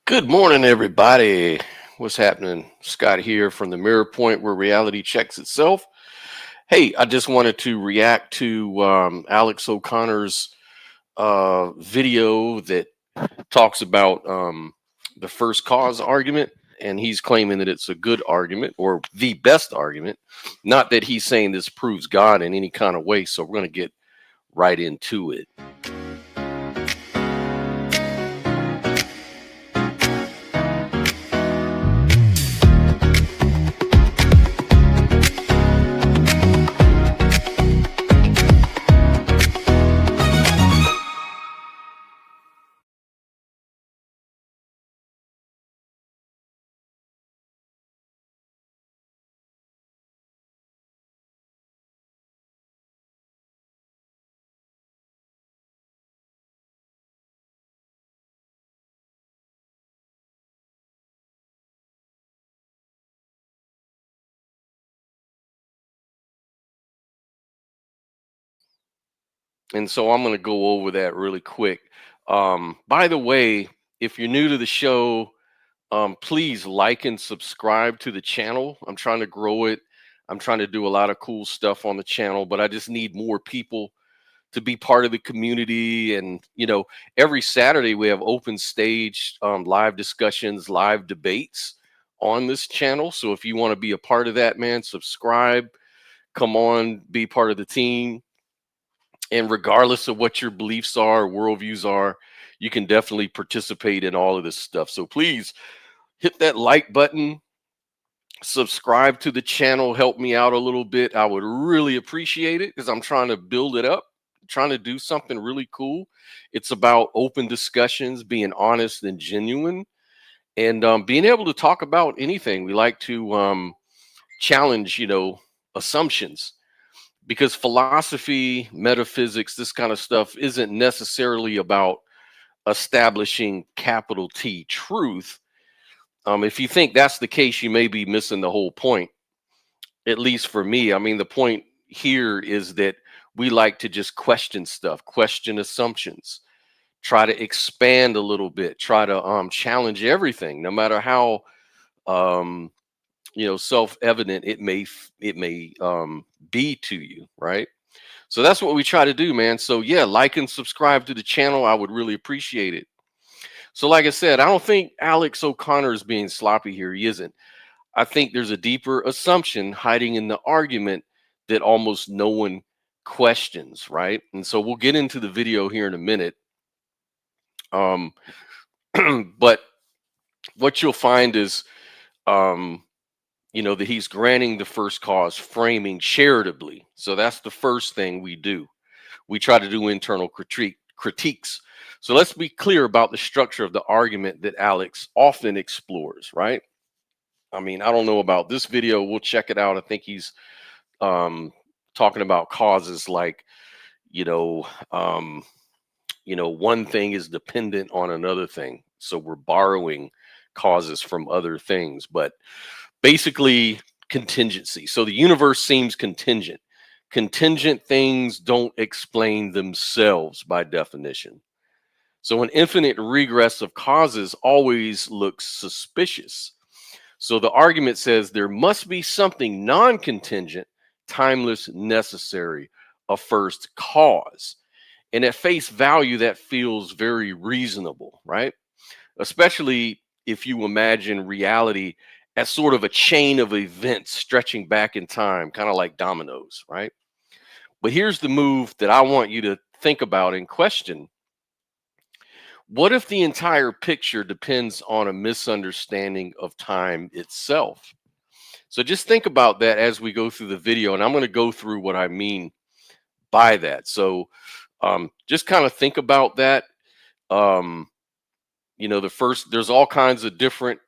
Good morning, everybody. What's happening? Scott here from the Mirror Point where reality checks itself. Hey, I just wanted to react to Alex O'Connor's video that talks about the first cause argument. And he's claiming that it's a good argument or the best argument. Not that he's saying this proves God in any kind of way. So we're going to get right into it. And so I'm going to go over that really quick. By the way, if you're new to the show, please like and subscribe to the channel. I'm trying to grow it. I'm trying to do a lot of cool stuff on the channel, but I just need more people to be part of the community. And, every Saturday we have open stage, live discussions, live debates on this channel. So if you want to be a part of that, man, subscribe, come on, be part of the team. And regardless of what your beliefs are, worldviews are, you can definitely participate in all of this stuff. So please hit that like button, subscribe to the channel, help me out a little bit. I would really appreciate it because I'm trying to build it up, trying to do something really cool. It's about open discussions, being honest and genuine, and being able to talk about anything. We like to challenge, assumptions, because philosophy, metaphysics, this kind of stuff isn't necessarily about establishing capital T truth. If you think that's the case, you may be missing the whole point, at least for me. I mean, the point here is that we like to just question stuff, question assumptions, try to expand a little bit, try to challenge everything, no matter how self-evident it may be to you, right? So that's what we try to do, man. So yeah, like and subscribe to the channel. I would really appreciate it. So like I said, I don't think Alex O'Connor is being sloppy here. He isn't. I think there's a deeper assumption hiding in the argument that almost no one questions, right? And so we'll get into the video here in a minute. But what you'll find is that he's granting the first cause framing charitably. So that's the first thing we do. We try to do internal critiques. So let's be clear about the structure of the argument that Alex often explores, right? I mean, I don't know about this video. We'll check it out. I think he's talking about causes like, one thing is dependent on another thing. So we're borrowing causes from other things, but basically contingency. So the universe seems contingent. Contingent things don't explain themselves by definition. So an infinite regress of causes always looks suspicious. So the argument says there must be something non-contingent, timeless, necessary, a first cause. And at face value, that feels very reasonable, right? Especially if you imagine reality as sort of a chain of events stretching back in time, kind of like dominoes, right? But here's the move that I want you to think about and question. What if the entire picture depends on a misunderstanding of time itself? So just think about that as we go through the video, and I'm going to go through what I mean by that. So just kind of think about that. There's all kinds of different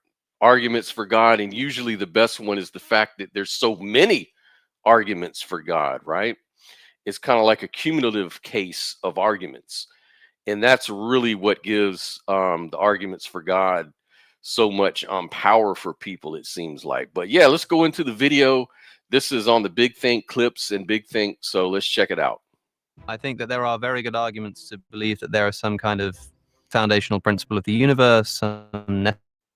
arguments for God, and usually the best one is the fact that there's so many arguments for God, right? It's kind of like a cumulative case of arguments, and that's really what gives the arguments for God so much power for people, it seems like. But yeah, let's go into the video. This is on the Big Think clips and Big Think, so let's check it out. I think that there are very good arguments to believe that there are some kind of foundational principle of the universe, some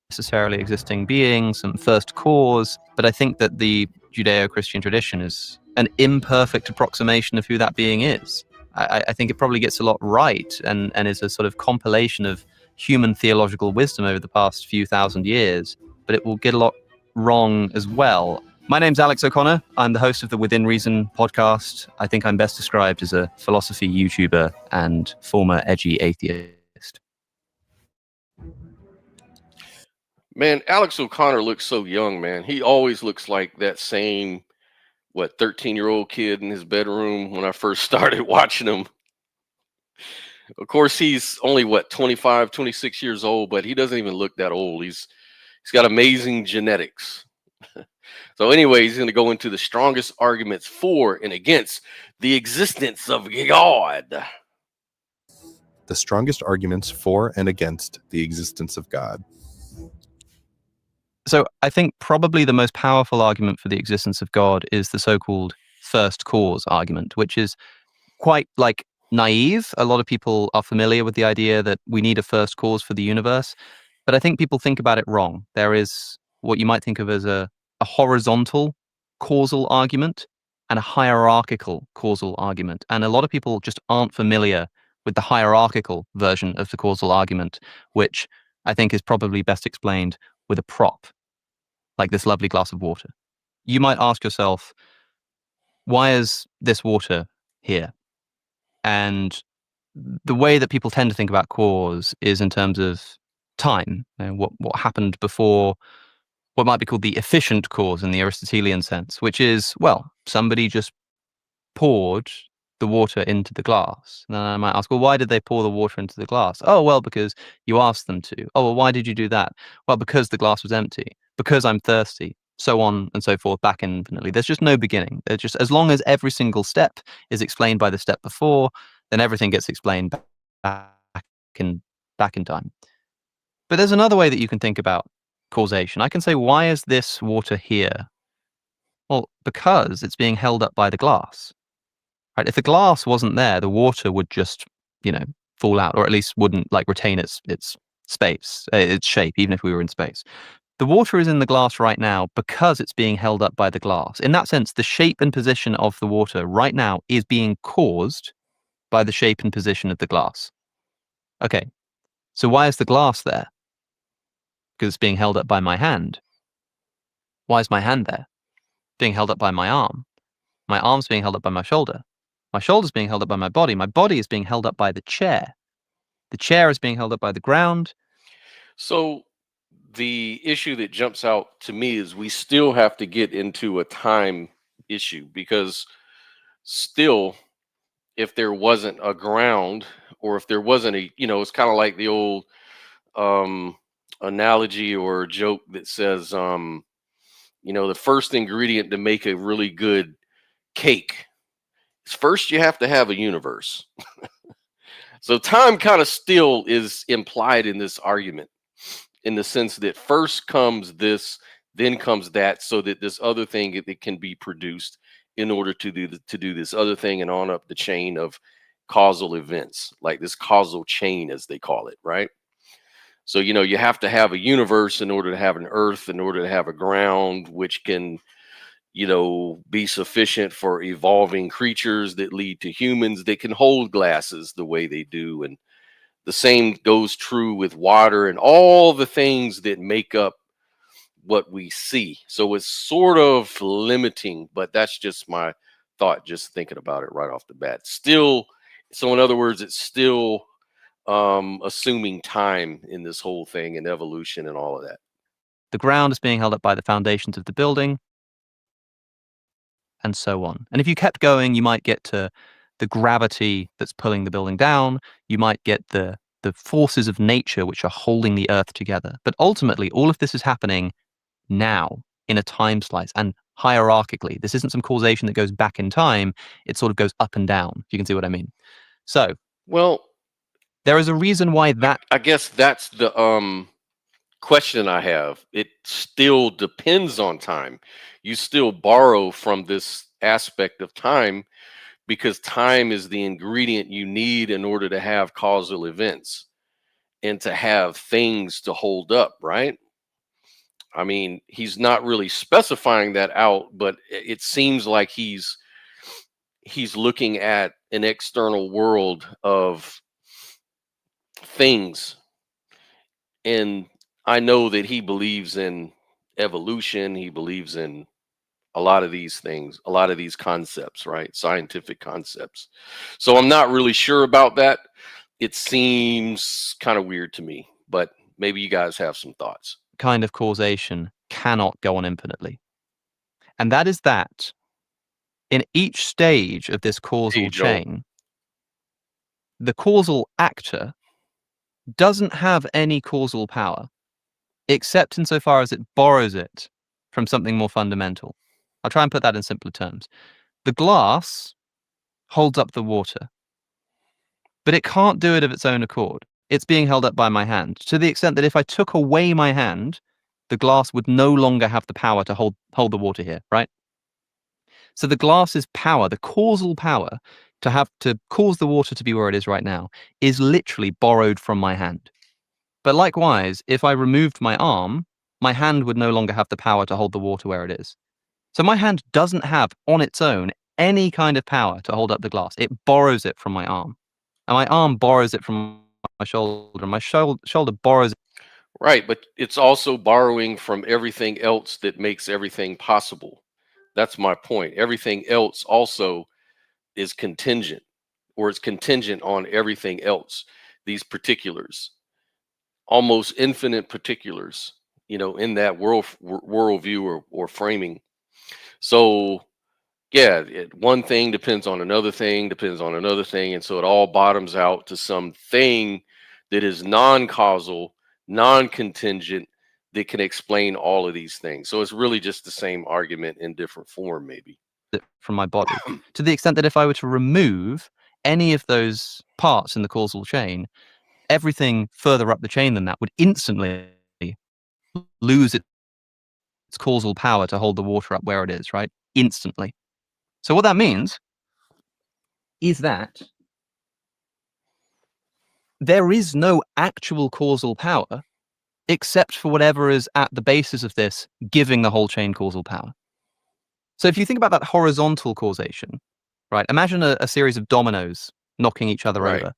necessarily existing being, some first cause. But I think that the Judeo-Christian tradition is an imperfect approximation of who that being is. I think it probably gets a lot right and is a sort of compilation of human theological wisdom over the past few thousand years, but it will get a lot wrong as well. My name's Alex O'Connor. I'm the host of the Within Reason podcast. I think I'm best described as a philosophy YouTuber and former edgy atheist. Man, Alex O'Connor looks so young, man. He always looks like that same, 13-year-old kid in his bedroom when I first started watching him. Of course, he's only 25, 26 years old, but he doesn't even look that old. He's got amazing genetics. So anyway, he's going to go into the strongest arguments for and against the existence of God. The strongest arguments for and against the existence of God. So I think probably the most powerful argument for the existence of God is the so-called first cause argument, which is quite naive. A lot of people are familiar with the idea that we need a first cause for the universe, but I think people think about it wrong. There is what you might think of as a horizontal causal argument and a hierarchical causal argument. And a lot of people just aren't familiar with the hierarchical version of the causal argument, which I think is probably best explained with a prop, like this lovely glass of water. You might ask yourself, why is this water here? And the way that people tend to think about cause is in terms of time, what happened before what might be called the efficient cause in the Aristotelian sense, which is, well, somebody just poured the water into the glass. And then I might ask, well, why did they pour the water into the glass? Oh, well, because you asked them to. Oh, well, why did you do that? Well, because the glass was empty, because I'm thirsty, so on and so forth, back infinitely. There's just no beginning. There's just, as long as every single step is explained by the step before, then everything gets explained back in time. But there's another way that you can think about causation. I can say, why is this water here? Well, because it's being held up by the glass. Right? If the glass wasn't there, the water would just, fall out, or at least wouldn't retain its space, its shape, even if we were in space. The water is in the glass right now because it's being held up by the glass. In that sense, the shape and position of the water right now is being caused by the shape and position of the glass. Okay, so why is the glass there? Because it's being held up by my hand. Why is my hand there? Being held up by my arm. My arm's being held up by my shoulder. My shoulder's being held up by my body. My body is being held up by the chair. The chair is being held up by the ground. So the issue that jumps out to me is we still have to get into a time issue, because still, if there wasn't a ground, or if there wasn't it's kind of like the old analogy or joke that says, the first ingredient to make a really good cake is first you have to have a universe. So time kind of still is implied in this argument, in the sense that first comes this, then comes that, so that this other thing that can be produced in order to do this other thing, and on up the chain of causal events, like this causal chain, as they call it, right? So, you have to have a universe in order to have an earth, in order to have a ground, which can, be sufficient for evolving creatures that lead to humans that can hold glasses the way they do. And the same goes true with water and all the things that make up what we see. So it's sort of limiting, but that's just my thought, just thinking about it right off the bat. Still, so in other words, it's still assuming time in this whole thing, and evolution and all of that. The ground is being held up by the foundations of the building, and so on. And if you kept going, you might get to the gravity that's pulling the building down. You might get the forces of nature which are holding the earth together. But ultimately, all of this is happening now in a time slice and hierarchically. This isn't some causation that goes back in time. It sort of goes up and down, if you can see what I mean. So, well, there is a reason why that... I guess that's the question I have. It still depends on time. You still borrow from this aspect of time, because time is the ingredient you need in order to have causal events. and to have things to hold up, right? I mean, he's not really specifying that out, but it seems like he's looking at an external world of things. And I know that he believes in evolution, he believes in a lot of these things, a lot of these concepts, right? Scientific concepts. So I'm not really sure about that. It seems kind of weird to me, but maybe you guys have some thoughts. Kind of causation cannot go on infinitely. And that is that in each stage of this Hey, causal Joel. chain, the causal actor doesn't have any causal power, except insofar as it borrows it from something more fundamental. I'll try and put that in simpler terms. The glass holds up the water, but it can't do it of its own accord. It's being held up by my hand, to the extent that if I took away my hand, the glass would no longer have the power to hold the water here, right? So the glass's power, the causal power to cause the water to be where it is right now, is literally borrowed from my hand. But likewise, if I removed my arm, my hand would no longer have the power to hold the water where it is. So my hand doesn't have on its own any kind of power to hold up the glass. It borrows it from my arm. And my arm borrows it from my shoulder. And my shoulder borrows it. Right, but it's also borrowing from everything else that makes everything possible. That's my point. Everything else also is contingent, or it's contingent on everything else. These particulars, almost infinite particulars, in that worldview or framing. So yeah, one thing depends on another thing, depends on another thing, and so it all bottoms out to something that is non-causal, non-contingent, that can explain all of these things. So it's really just the same argument in different form, maybe. From my body, to the extent that if I were to remove any of those parts in the causal chain, everything further up the chain than that would instantly lose its causal power to hold the water up where it is, right? Instantly. So what that means is that there is no actual causal power except for whatever is at the basis of this giving the whole chain causal power. So if you think about that horizontal causation, right? Imagine a series of dominoes knocking each other Right. over.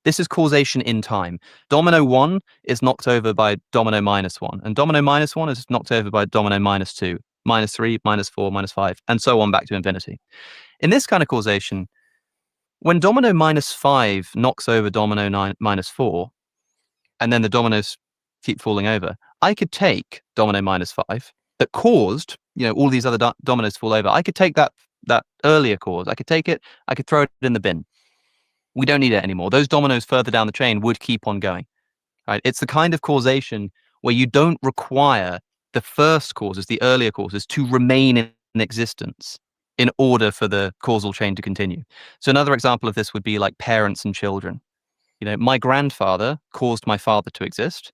This is causation in time. Domino 1 is knocked over by domino -1, and domino -1 is knocked over by domino -2, -3, -4, -5, and so on back to infinity. In this kind of causation, when domino -5 knocks over domino -4, and then the dominoes keep falling over, I could take domino -5 that caused, all these other dominoes to fall over. I could take that earlier cause. I could take it. I could throw it in the bin. We don't need it anymore. Those dominoes further down the chain would keep on going. Right? It's the kind of causation where you don't require the first causes, the earlier causes, to remain in existence in order for the causal chain to continue. So another example of this would be like parents and children. My grandfather caused my father to exist.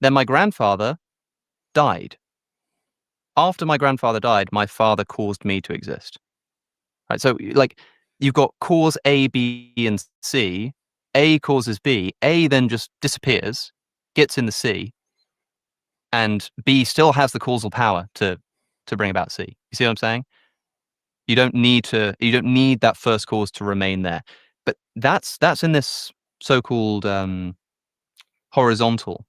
Then my grandfather died. After my grandfather died, my father caused me to exist. Right? So like you've got cause A, B, and C. A causes B. A then just disappears, gets in the C, and B still has the causal power to bring about C. You see what I'm saying? You don't need that first cause to remain there. But that's in this so-called horizontal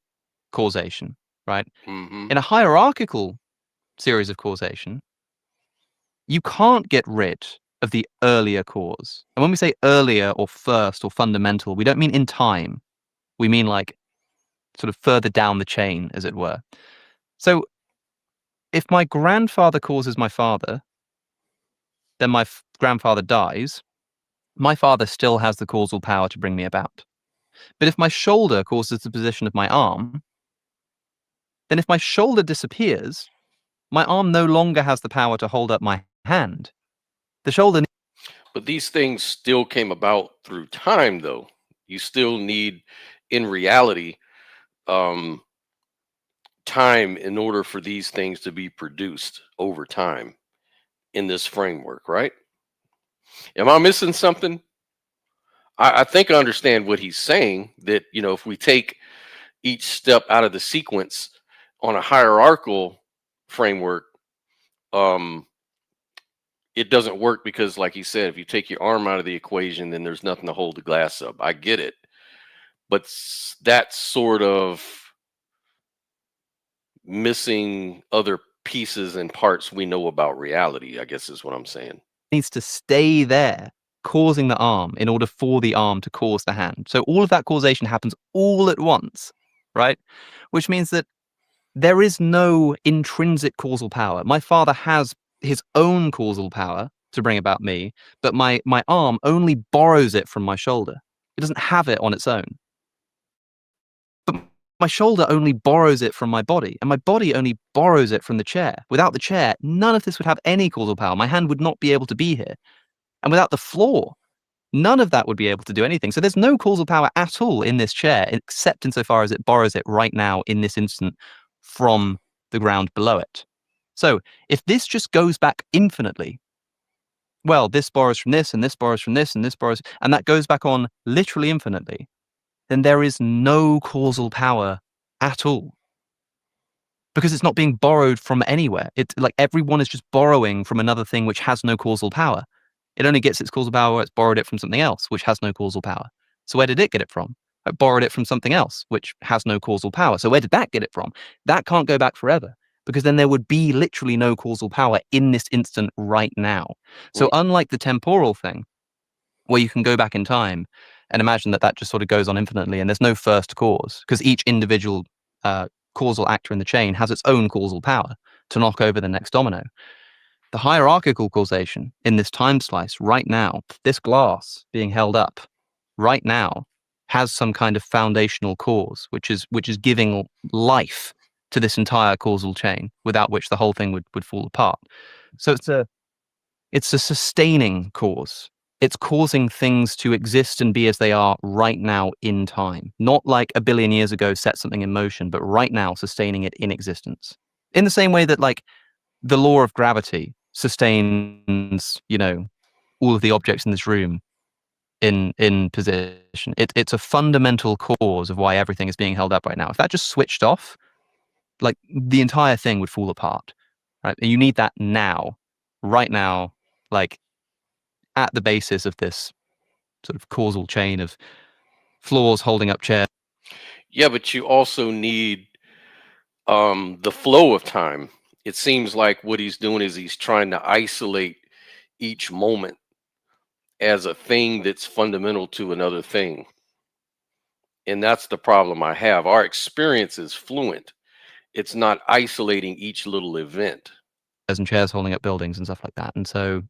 causation, right? Hmm. In a hierarchical series of causation, you can't get rid of the earlier cause. And when we say earlier or first or fundamental, we don't mean in time. We mean like sort of further down the chain, as it were. So if my grandfather causes my father, then my grandfather dies, my father still has the causal power to bring me about. But if my shoulder causes the position of my arm, then if my shoulder disappears, my arm no longer has the power to hold up my hand. The shoulder. But these things still came about through time, though. You still need, in reality, time in order for these things to be produced over time in this framework, right? Am I missing something? I think I understand what he's saying, that, if we take each step out of the sequence on a hierarchical framework, um, it doesn't work because, like he said, if you take your arm out of the equation, then there's nothing to hold the glass up. I get it. But that's sort of missing other pieces and parts we know about reality, I guess is what I'm saying. Needs to stay there, causing the arm in order for the arm to cause the hand. So all of that causation happens all at once, right? Which means that there is no intrinsic causal power. My father has his own causal power to bring about me, but my arm only borrows it from my shoulder. It doesn't have it on its own. But my shoulder only borrows it from my body, and my body only borrows it from the chair. Without the chair, none of this would have any causal power. My hand would not be able to be here. And without the floor, none of that would be able to do anything. So there's no causal power at all in this chair, except insofar as it borrows it right now in this instant from the ground below it. So if this just goes back infinitely, well, this borrows from this, and this borrows from this, and this borrows, and that goes back on literally infinitely, then there is no causal power at all. Because it's not being borrowed from anywhere. It's like everyone is just borrowing from another thing which has no causal power. It only gets its causal power where it's borrowed it from something else, which has no causal power. So where did it get it from? It borrowed it from something else, which has no causal power. So where did that get it from? That can't go back forever, because then there would be literally no causal power in this instant right now. So unlike the temporal thing, where you can go back in time and imagine that that just sort of goes on infinitely and there's no first cause, because each individual causal actor in the chain has its own causal power to knock over the next domino. The hierarchical causation in this time slice right now, this glass being held up right now, has some kind of foundational cause, which is giving life to this entire causal chain, without which the whole thing would fall apart. So it's a sustaining cause. It's causing things to exist and be as they are right now in time. Not like a billion years ago set something in motion, but right now sustaining it in existence. In the same way that, like, the law of gravity sustains, all of the objects in this room in position. It's a fundamental cause of why everything is being held up right now. If that just switched off, like, the entire thing would fall apart, right? And you need that now, right now, like, at the basis of this sort of causal chain of floors holding up chairs. Yeah, but you also need the flow of time. It seems like what he's doing is he's trying to isolate each moment as a thing that's fundamental to another thing. And that's the problem I have. Our experience is fluent. It's not isolating each little event. And chairs holding up buildings and stuff like that. And so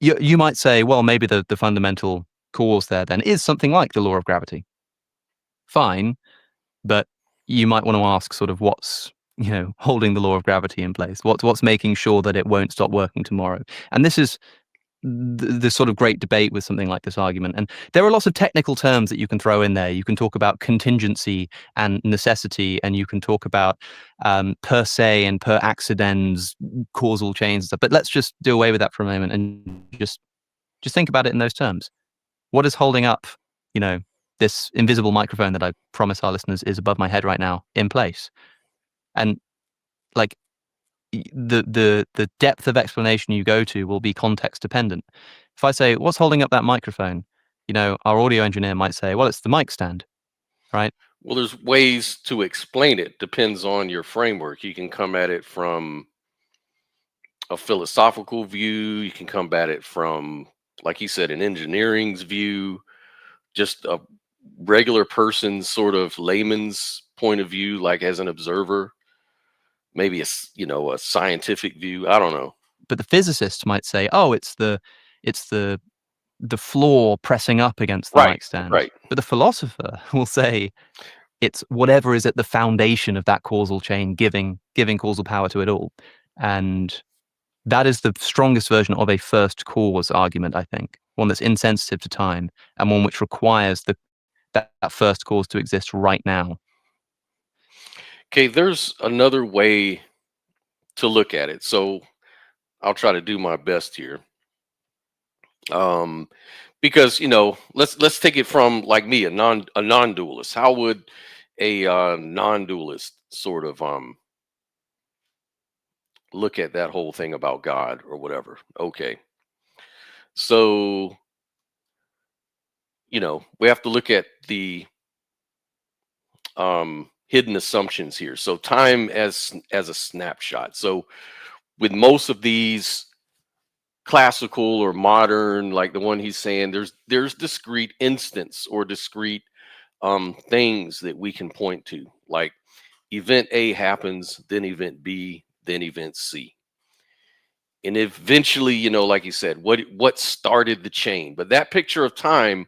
you might say, well, maybe the fundamental cause there then is something like the law of gravity. Fine, but you might want to ask sort of what's holding the law of gravity in place. What's making sure that it won't stop working tomorrow? And this is the sort of great debate with something like this argument. And there are lots of technical terms that you can throw in there. You can talk about contingency and necessity, and you can talk about per se and per accidens causal chains and stuff. But let's just do away with that for a moment and just think about it in those terms. What is holding up, this invisible microphone that I promise our listeners is above my head right now in place? And, like, the depth of explanation you go to will be context dependent. If I say, what's holding up that microphone? Our audio engineer might say, well, it's the mic stand, right? Well, there's ways to explain it. Depends on your framework. You can come at it from a philosophical view. You can come at it from, like you said, an engineering's view, just a regular person's sort of layman's point of view, like as an observer. Maybe a scientific view. I don't know. But the physicist might say, oh, it's the floor pressing up against the mic stand. Right. But the philosopher will say it's whatever is at the foundation of that causal chain, giving causal power to it all. And that is the strongest version of a first cause argument, I think. One that's insensitive to time, and one which requires that first cause to exist right now. Okay, there's another way to look at it. So I'll try to do my best here. because let's take it from like me, a non-dualist. How would a non-dualist sort of look at that whole thing about God or whatever? Okay, so we have to look at the hidden assumptions here. So time as a snapshot. So with most of these classical or modern, like the one he's saying, there's discrete instance or discrete things that we can point to, like event A happens, then event B, then event C. And eventually, like you said, what started the chain? But that picture of time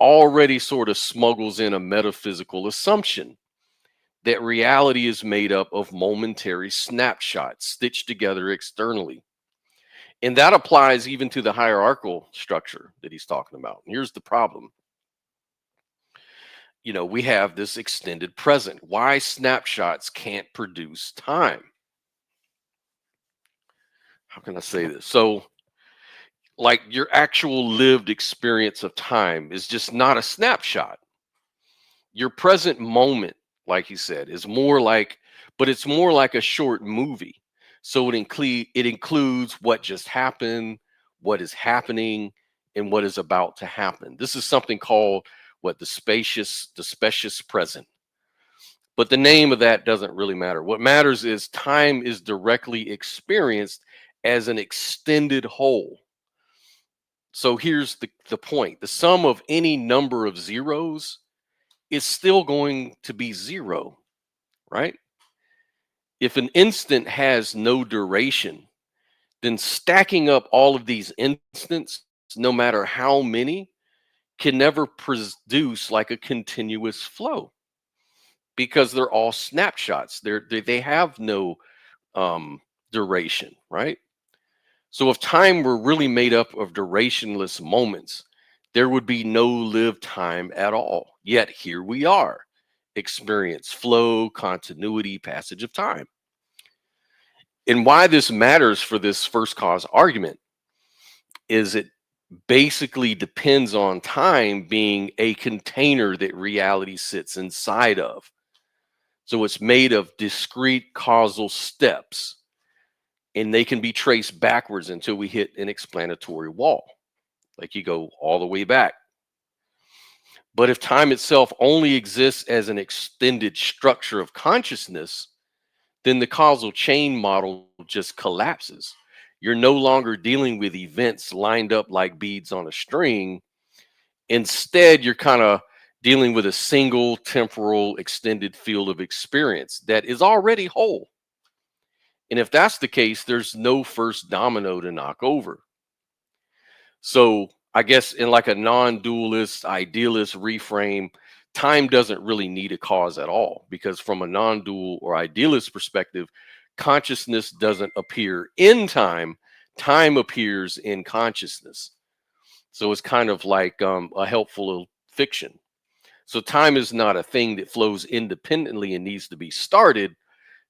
already sort of smuggles in a metaphysical assumption that reality is made up of momentary snapshots stitched together externally. And that applies even to the hierarchical structure that he's talking about. And here's the problem. We have this extended present. Why snapshots can't produce time? How can I say this? So, like, your actual lived experience of time is just not a snapshot. Your present moment, like he said, is more like, but it's more like a short movie. So it includes what just happened, what is happening, and what is about to happen. This is something called the specious present. But the name of that doesn't really matter. What matters is time is directly experienced as an extended whole. So here's the point. The sum of any number of zeros is still going to be zero, right? If an instant has no duration, then stacking up all of these instants, no matter how many, can never produce like a continuous flow because they're all snapshots. They have no duration, right? So if time were really made up of durationless moments, there would be no lived time at all. Yet here we are, experience flow, continuity, passage of time. And why this matters for this first cause argument is it basically depends on time being a container that reality sits inside of. So it's made of discrete causal steps, and they can be traced backwards until we hit an explanatory wall. Like you go all the way back. But if time itself only exists as an extended structure of consciousness, then the causal chain model just collapses. You're no longer dealing with events lined up like beads on a string. Instead, you're kind of dealing with a single temporal extended field of experience that is already whole. And if that's the case, there's no first domino to knock over. So I guess in like a non-dualist, idealist reframe, time doesn't really need a cause at all, because from a non-dual or idealist perspective, consciousness doesn't appear in time. Time appears in consciousness. So it's kind of like a helpful fiction. So time is not a thing that flows independently and needs to be started.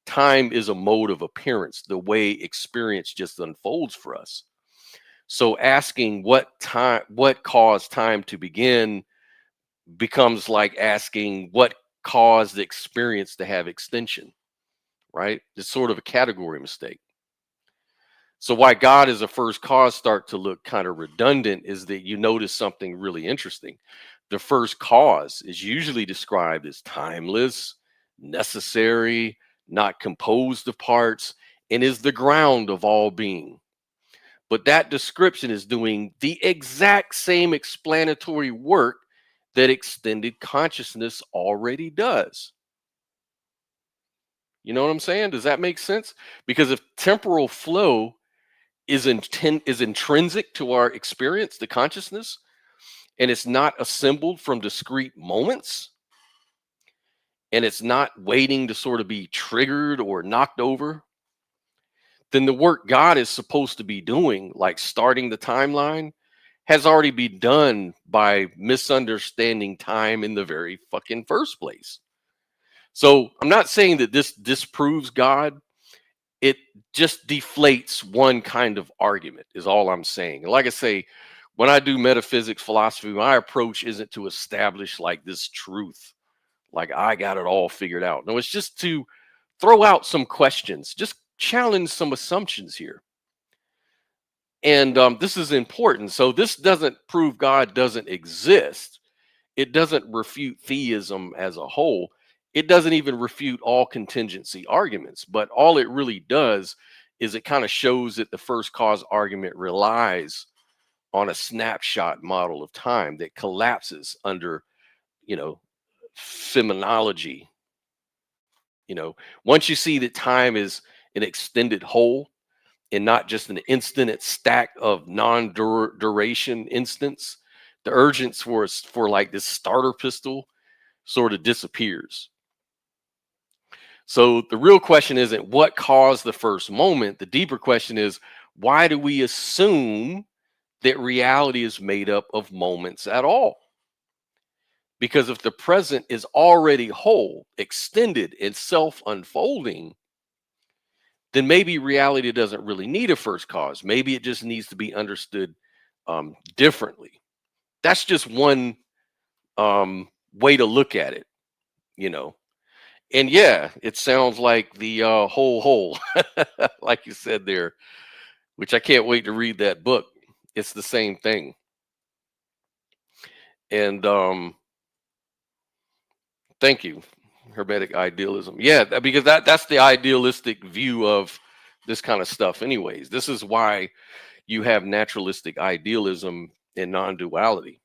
Time is a mode of appearance, the way experience just unfolds for us. So asking what caused time to begin becomes like asking what caused the experience to have extension, right? It's sort of a category mistake. So why God is a first cause start to look kind of redundant is that you notice something really interesting. The first cause is usually described as timeless, necessary, not composed of parts, and is the ground of all being. But that description is doing the exact same explanatory work that extended consciousness already does. You know what I'm saying? Does that make sense? Because if temporal flow is intrinsic to our experience, the consciousness, and it's not assembled from discrete moments, and it's not waiting to sort of be triggered or knocked over, then the work God is supposed to be doing, like starting the timeline, has already been done by misunderstanding time in the very fucking first place. So I'm not saying that this disproves God. It just deflates one kind of argument is all I'm saying. And like I say, when I do metaphysics philosophy, my approach isn't to establish like this truth, like I got it all figured out. No, it's just to throw out some questions, just challenge some assumptions here. And this is important. So this doesn't prove God doesn't exist. It doesn't refute theism as a whole. It doesn't even refute all contingency arguments. But all it really does is it kind of shows that the first cause argument relies on a snapshot model of time that collapses under, you know, phenomenology. You know, once you see that time is an extended whole and not just an infinite stack of non-duration instants, the urgence for like this starter pistol sort of disappears. So the real question isn't what caused the first moment. The deeper question is, why do we assume that reality is made up of moments at all? Because if the present is already whole, extended, and self-unfolding, then maybe reality doesn't really need a first cause. Maybe it just needs to be understood differently. That's just one way to look at it, you know. And yeah, it sounds like the whole, like you said there, which I can't wait to read that book. It's the same thing. And thank you, hermetic idealism. Yeah, because that's the idealistic view of this kind of stuff. Anyways, this is why you have naturalistic idealism and non-duality.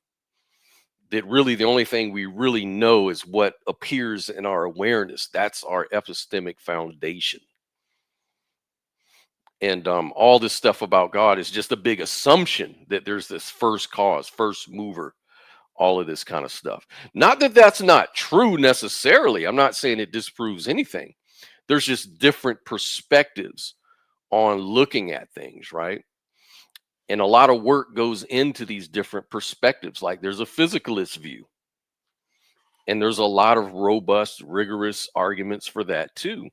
That really the only thing we really know is what appears in our awareness. That's our epistemic foundation. And all this stuff about God is just a big assumption that there's this first cause, first mover, all of this kind of stuff. Not that that's not true necessarily. I'm not saying it disproves anything. There's just different perspectives on looking at things, right? And a lot of work goes into these different perspectives. Like there's a physicalist view, and there's a lot of robust, rigorous arguments for that too,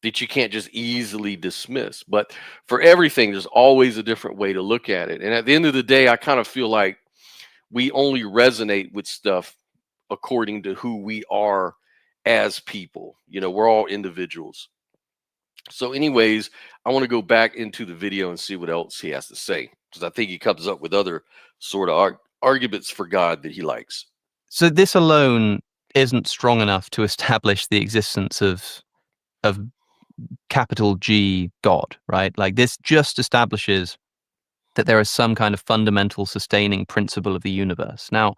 that you can't just easily dismiss. But for everything, there's always a different way to look at it. And at the end of the day, I kind of feel like we only resonate with stuff according to who we are as people. You know, we're all individuals. So anyways, I want to go back into the video and see what else he has to say, because I think he comes up with other sort of arguments for God that he likes. So this alone isn't strong enough to establish the existence of capital G God, right? Like this just establishes that there is some kind of fundamental sustaining principle of the universe. Now,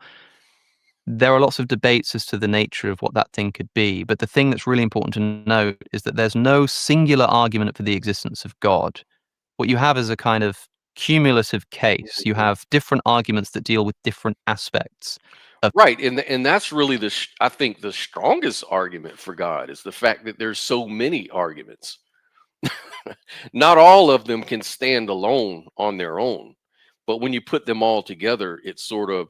there are lots of debates as to the nature of what that thing could be, but the thing that's really important to note is that there's no singular argument for the existence of God. What you have is a kind of cumulative case. You have different arguments that deal with different aspects of Right, and that's really I think the strongest argument for God is the fact that there's so many arguments. Not all of them can stand alone on their own, but when you put them all together, it sort of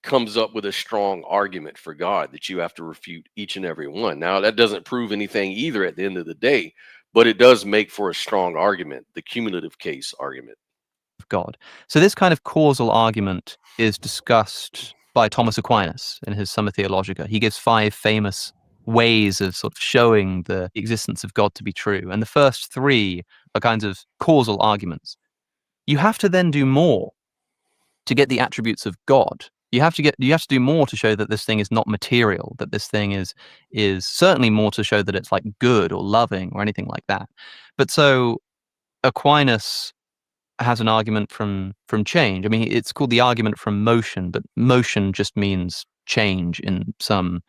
comes up with a strong argument for God that you have to refute each and every one. Now, that doesn't prove anything either at the end of the day, but it does make for a strong argument, the cumulative case argument. God. So this kind of causal argument is discussed by Thomas Aquinas in his Summa Theologica. He gives 5 famous ways of sort of showing the existence of God to be true. And the first 3 are kinds of causal arguments. You have to then do more to get the attributes of God. You have to do more to show that this thing is not material, that this thing is certainly more to show that it's like good or loving or anything like that. But so Aquinas has an argument from change. I mean, it's called the argument from motion, but motion just means change in some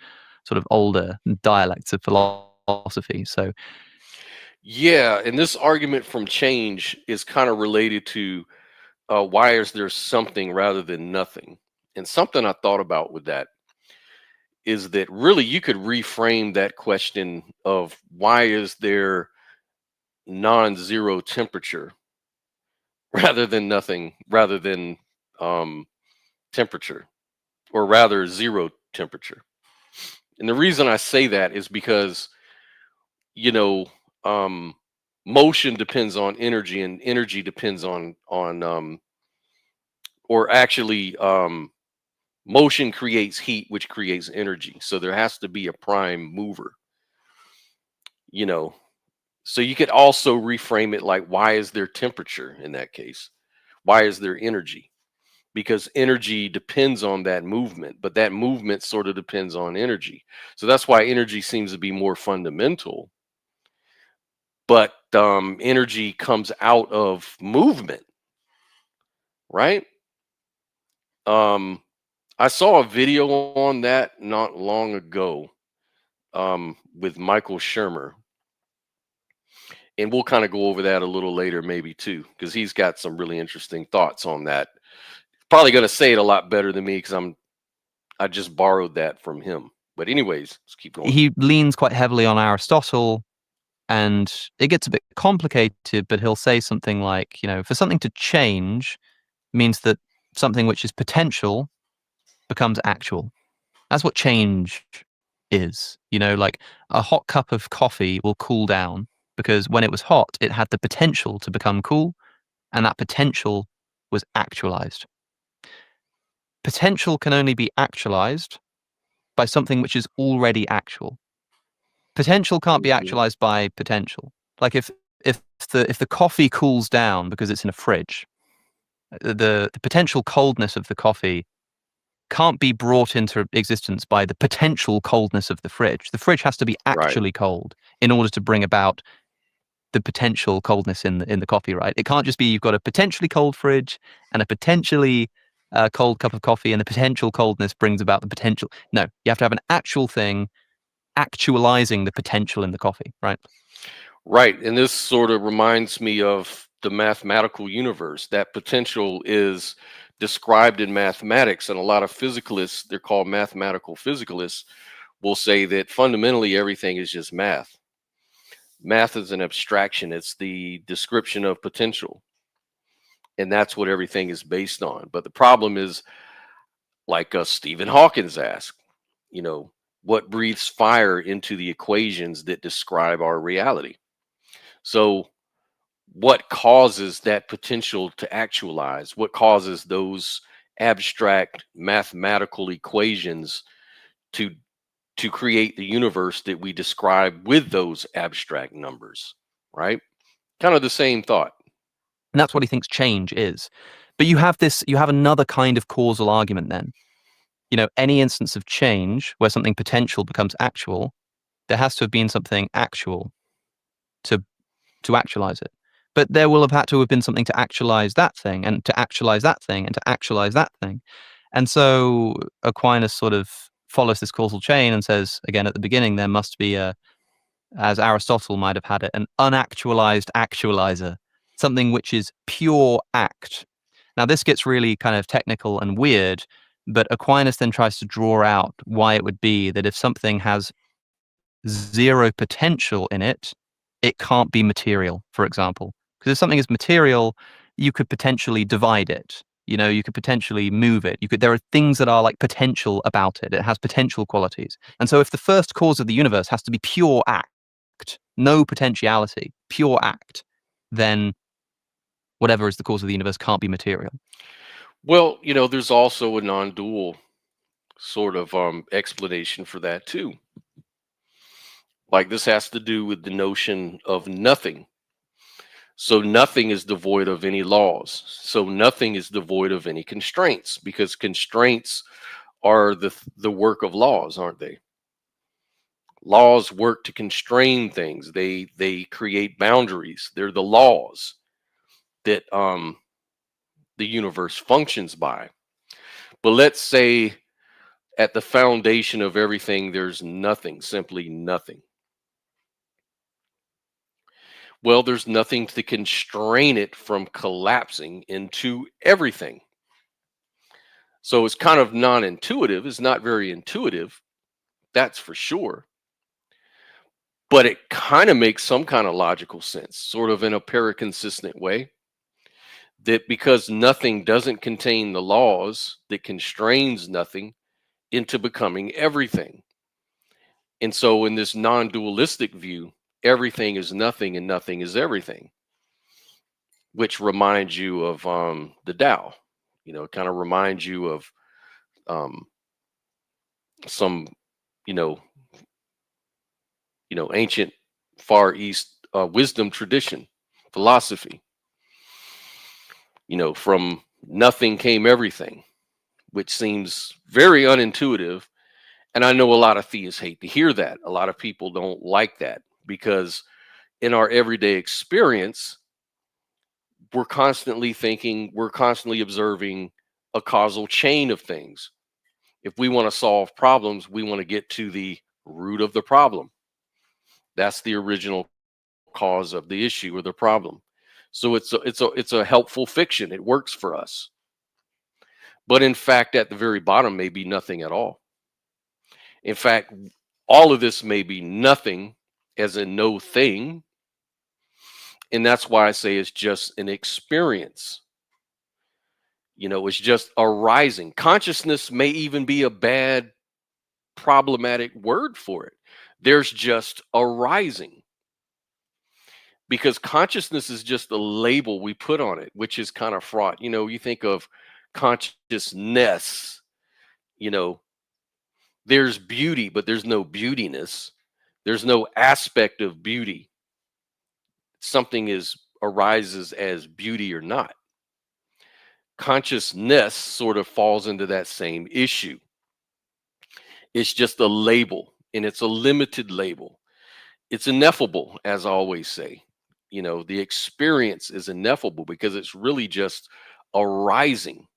sort of older dialects of philosophy. So Yeah, and this argument from change is kind of related to why is there something rather than nothing? And something I thought about with that is that really you could reframe that question of why is there non-zero temperature rather than nothing, rather than temperature, or rather zero temperature. And the reason I say that is because, you know, motion depends on energy, and energy depends on or actually, motion creates heat, which creates energy. So there has to be a prime mover, you know. So you could also reframe it like, why is there temperature in that case? Why is there energy? Because energy depends on that movement, but that movement sort of depends on energy. So that's why energy seems to be more fundamental. But energy comes out of movement, right? Um, I saw a video on that not long ago, with Michael Shermer, and we'll kind of go over that a little later, maybe too, because he's got some really interesting thoughts on that. Probably going to say it a lot better than me because I just borrowed that from him. But anyways, let's keep going. He leans quite heavily on Aristotle, and it gets a bit complicated, but he'll say something like, for something to change means that something which is potential becomes actual. That's what change is. Like a hot cup of coffee will cool down because when it was hot, it had the potential to become cool, and that potential was actualized. Potential can only be actualized by something which is already actual. Potential can't be actualized by potential. Like if the coffee cools down because it's in a fridge, the potential coldness of the coffee can't be brought into existence by the potential coldness of the fridge. The fridge has to be actually cold in order to bring about the potential coldness in the coffee, right? It can't just be you've got a potentially cold fridge and a potentially cold cup of coffee, and the potential coldness brings about the potential. No, you have to have an actual thing actualizing the potential in the coffee, right? Right. And this sort of reminds me of the mathematical universe. That potential is described in mathematics, and a lot of physicalists, they're called mathematical physicalists, will say that fundamentally everything is just math. Math is an abstraction. It's the description of potential. And that's what everything is based on. But the problem is, like Stephen Hawkins asked, what breathes fire into the equations that describe our reality? So what causes that potential to actualize? What causes those abstract mathematical equations to create the universe that we describe with those abstract numbers, right? Kind of the same thought. And that's what he thinks change is. But you have another kind of causal argument then. Any instance of change where something potential becomes actual, there has to have been something actual to actualize it. But there will have had to have been something to actualize that thing, and to actualize that thing, and to actualize that thing. And so Aquinas sort of follows this causal chain and says, again, at the beginning, there must be as Aristotle might have had it, an unactualized actualizer, something which is pure act. Now, this gets really kind of technical and weird, but Aquinas then tries to draw out why it would be that if something has zero potential in it, it can't be material, for example. Because if something is material, you could potentially divide it. You could potentially move it. There are things that are like potential about it. It has potential qualities. And so if the first cause of the universe has to be pure act, no potentiality, pure act, then whatever is the cause of the universe can't be material. Well, there's also a non-dual sort of explanation for that too. Like this has to do with the notion of nothing. So nothing is devoid of any laws. So nothing is devoid of any constraints, because constraints are the work of laws, aren't they? Laws work to constrain things. They create boundaries. They're the laws that the universe functions by. But let's say at the foundation of everything, there's nothing, simply nothing. Well, there's nothing to constrain it from collapsing into everything. So it's kind of non-intuitive. It's not very intuitive, that's for sure. But it kind of makes some kind of logical sense, sort of in a paraconsistent way, that because nothing doesn't contain the laws that constrains nothing into becoming everything. And so in this non-dualistic view, everything is nothing and nothing is everything, which reminds you of the Tao, It kind of reminds you of some, you know, ancient Far East wisdom tradition, philosophy. From nothing came everything, which seems very unintuitive. And I know a lot of theists hate to hear that. A lot of people don't like that because in our everyday experience, we're constantly thinking, we're constantly observing a causal chain of things. If we want to solve problems, we want to get to the root of the problem. That's the original cause of the issue or the problem. So it's a helpful fiction. It works for us. But in fact, at the very bottom may be nothing at all. In fact, all of this may be nothing, as in no thing. And that's why I say it's just an experience. It's just arising. Consciousness may even be a bad, problematic word for it. There's just arising. Because consciousness is just a label we put on it, which is kind of fraught. You think of consciousness, there's beauty, but there's no beautiness. There's no aspect of beauty. Something arises as beauty or not. Consciousness sort of falls into that same issue. It's just a label, and it's a limited label. It's ineffable, as I always say. The experience is ineffable because it's really just arising,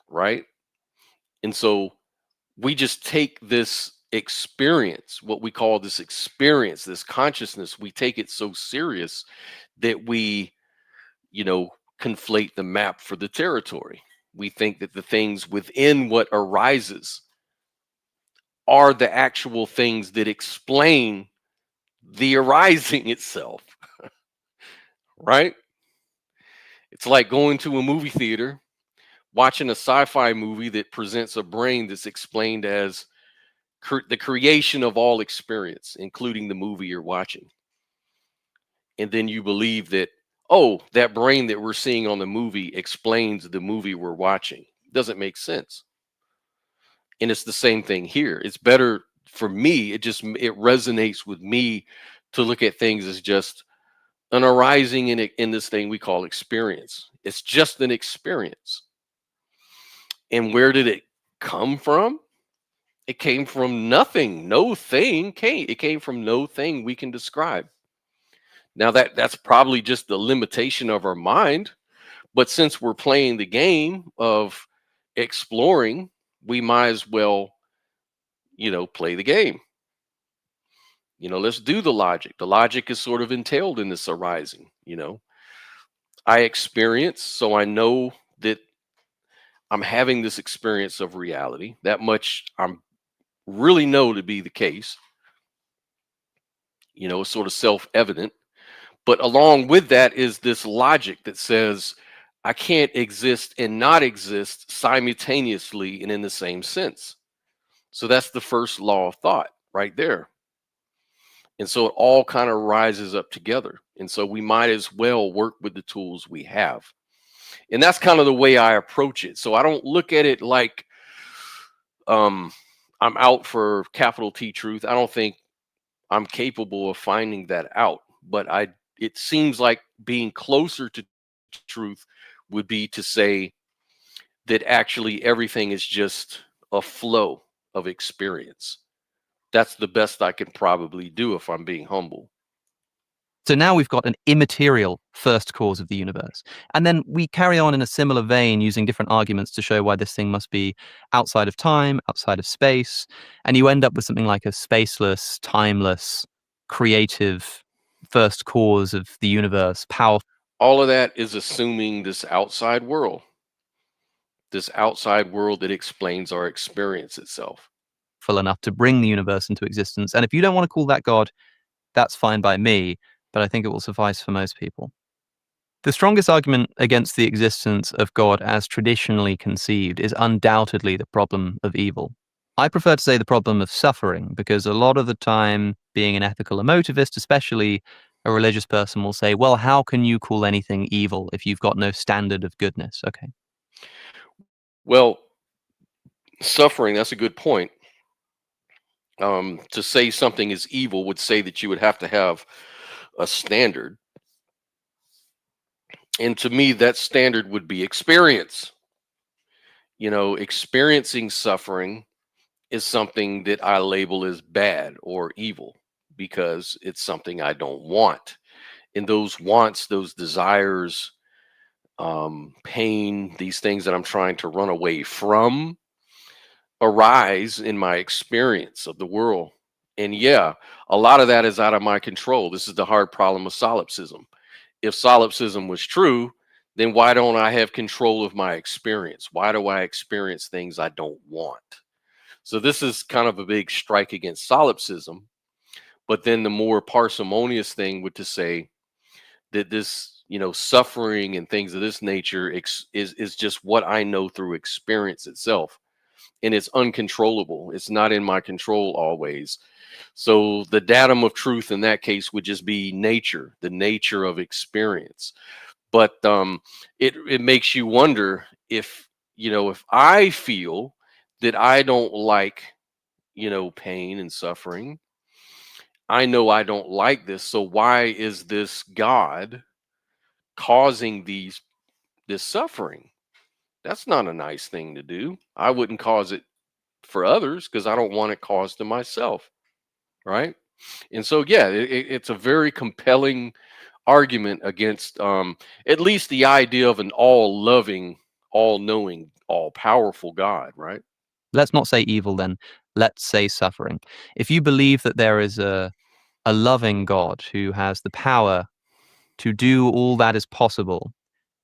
right? And so we just take this experience, what we call this experience, this consciousness, we take it so serious that we, conflate the map for the territory. We think that the things within what arises are the actual things that explain the arising itself, right? It's like going to a movie theater, watching a sci-fi movie that presents a brain that's explained as the creation of all experience, including the movie you're watching. And then you believe that, oh, that brain that we're seeing on the movie explains the movie we're watching. It doesn't make sense. And it's the same thing here. It's better for me. It resonates with me to look at things as just an arising in this thing we call experience. It's just an experience. And where did it come from? It came from nothing. No thing came. It came from no thing we can describe. Now that's probably just the limitation of our mind. But since we're playing the game of exploring, we might as well, play the game. Let's do the logic. The logic is sort of entailed in this arising. I experience, so I know that I'm having this experience of reality. That much I'm really know to be the case. It's sort of self-evident. But along with that is this logic that says I can't exist and not exist simultaneously and in the same sense. So that's the first law of thought right there. And so it all kind of rises up together. And so we might as well work with the tools we have. And that's kind of the way I approach it. So I don't look at it like I'm out for capital T truth. I don't think I'm capable of finding that out. But it seems like being closer to truth would be to say that actually everything is just a flow of experience. That's the best I can probably do if I'm being humble. So now we've got an immaterial first cause of the universe. And then we carry on in a similar vein using different arguments to show why this thing must be outside of time, outside of space. And you end up with something like a spaceless, timeless, creative first cause of the universe, powerful. All of that is assuming this outside world that explains our experience itself. Enough to bring the universe into existence. And if you don't want to call that God, that's fine by me, but I think it will suffice for most people. The strongest argument against the existence of God as traditionally conceived is undoubtedly the problem of evil. I prefer to say the problem of suffering, because a lot of the time, being an ethical emotivist especially, A religious person will say, well, how can you call anything evil if you've got no standard of goodness? Okay. Well, suffering, that's a good point. To say something is evil would say that you would have to have a standard. And to me, that standard would be experience. Experiencing suffering is something that I label as bad or evil because it's something I don't want. And those wants, those desires, pain, these things that I'm trying to run away from arise in my experience of the world. And yeah, a lot of that is out of my control. This is the hard problem of solipsism. If solipsism was true, then why don't I have control of my experience? Why do I experience things I don't want? So this is kind of a big strike against solipsism. But then the more parsimonious thing would to say that this, suffering and things of this nature is just what I know through experience itself. And it's uncontrollable. It's not in my control always. So the datum of truth in that case would just be nature, the nature of experience. But it makes you wonder if I feel that I don't like, pain and suffering. I know I don't like this. So why is this God causing this suffering? That's not a nice thing to do. I wouldn't cause it for others because I don't want it caused to myself, right? And so, yeah, it's a very compelling argument against at least the idea of an all-loving, all-knowing, all-powerful God, right? Let's not say evil then. Let's say suffering. If you believe that there is a loving God who has the power to do all that is possible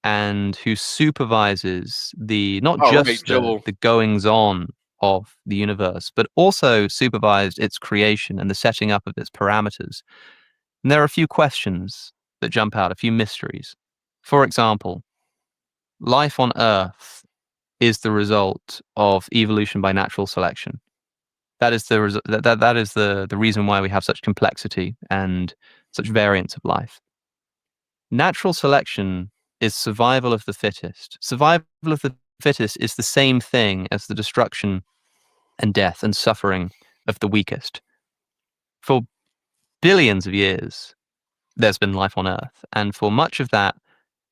and who supervises not All right, just Joel. the goings on of the universe, but also supervised its creation and the setting up of its parameters. And there are a few questions that jump out, a few mysteries. For example, life on Earth is the result of evolution by natural selection. That is that is the reason why we have such complexity and such variance of life. Natural selection is survival of the fittest. Survival of the fittest is the same thing as the destruction and death and suffering of the weakest. For billions of years, there's been life on Earth, and for much of that,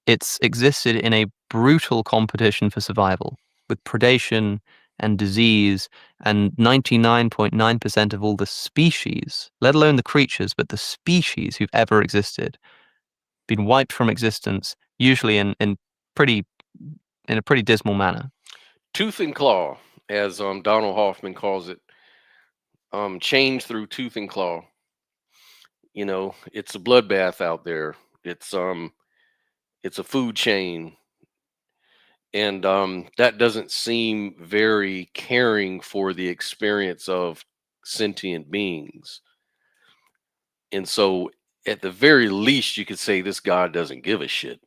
it's existed in a brutal competition for survival with predation and disease, and 99.9% of all the species, let alone the creatures, but the species who've ever existed, been wiped from existence, usually in a pretty dismal manner. Tooth and claw, as Donald Hoffman calls it, change through tooth and claw. It's a bloodbath out there. It's a food chain, and that doesn't seem very caring for the experience of sentient beings. And so, at the very least, you could say this God doesn't give a shit.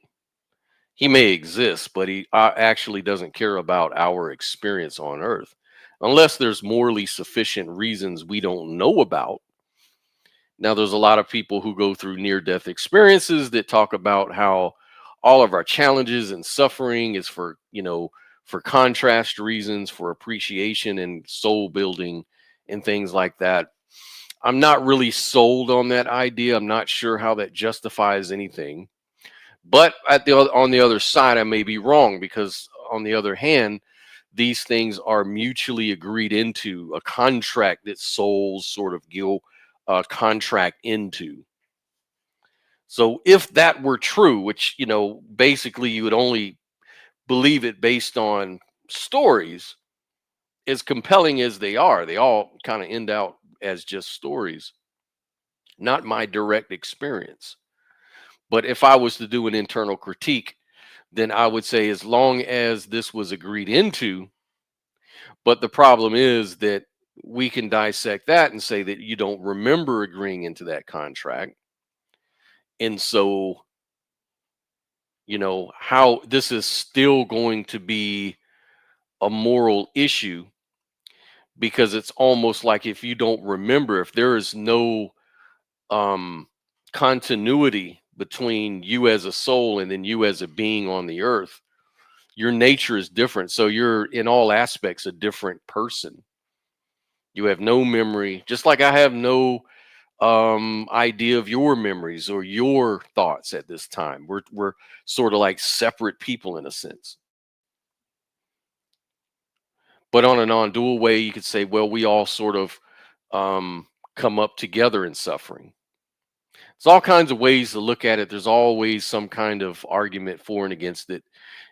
He may exist, but he actually doesn't care about our experience on Earth, unless there's morally sufficient reasons we don't know about. Now, there's a lot of people who go through near-death experiences that talk about how all of our challenges and suffering is for contrast reasons, for appreciation and soul building and things like that. I'm not really sold on that idea. I'm not sure how that justifies anything. But on the other side, I may be wrong, because on the other hand, these things are mutually agreed into, a contract that souls sort of contract into. So if that were true, which, basically you would only believe it based on stories, as compelling as they all kind of end out as just stories, not my direct experience. But if I was to do an internal critique, then I would say, as long as this was agreed into, but the problem is that we can dissect that and say that you don't remember agreeing into that contract. And so, how this is still going to be a moral issue, because it's almost like, if you don't remember, if there is no um continuity between you as a soul and then you as a being on the earth, your nature is different. So you're in all aspects a different person. You have no memory, just like I have no idea of your memories or your thoughts at this time. We're sort of like separate people in a sense. But on a non-dual way, you could say, well, we all sort of come up together in suffering. There's all kinds of ways to look at it. There's always some kind of argument for and against it.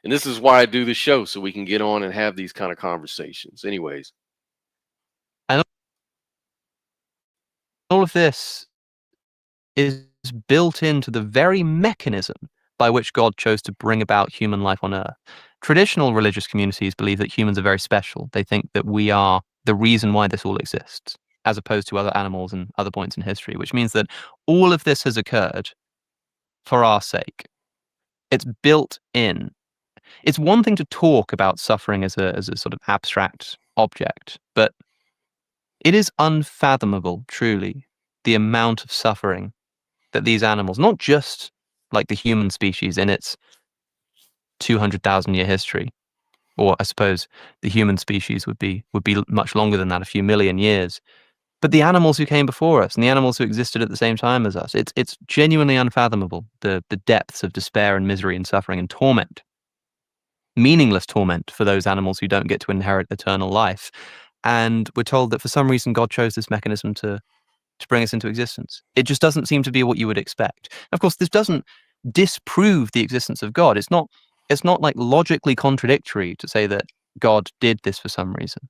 And this is why I do the show, so we can get on and have these kind of conversations. Anyways. And all of this is built into the very mechanism by which God chose to bring about human life on earth. Traditional religious communities believe that humans are very special. They think that we are the reason why this all exists, as opposed to other animals and other points in history, which means that all of this has occurred for our sake. It's built in. It's one thing to talk about suffering as a sort of abstract object, but it is unfathomable, truly, the amount of suffering that these animals, not just like the human species in its 200,000-year history, or I suppose the human species would be much longer than that, a few million years, but the animals who came before us and the animals who existed at the same time as us. It's genuinely unfathomable, the depths of despair and misery and suffering and torment, meaningless torment for those animals who don't get to inherit eternal life. And we're told that for some reason God chose this mechanism to bring us into existence. It just doesn't seem to be what you would expect. Of course, this doesn't disprove the existence of God. It's not like logically contradictory to say that God did this for some reason.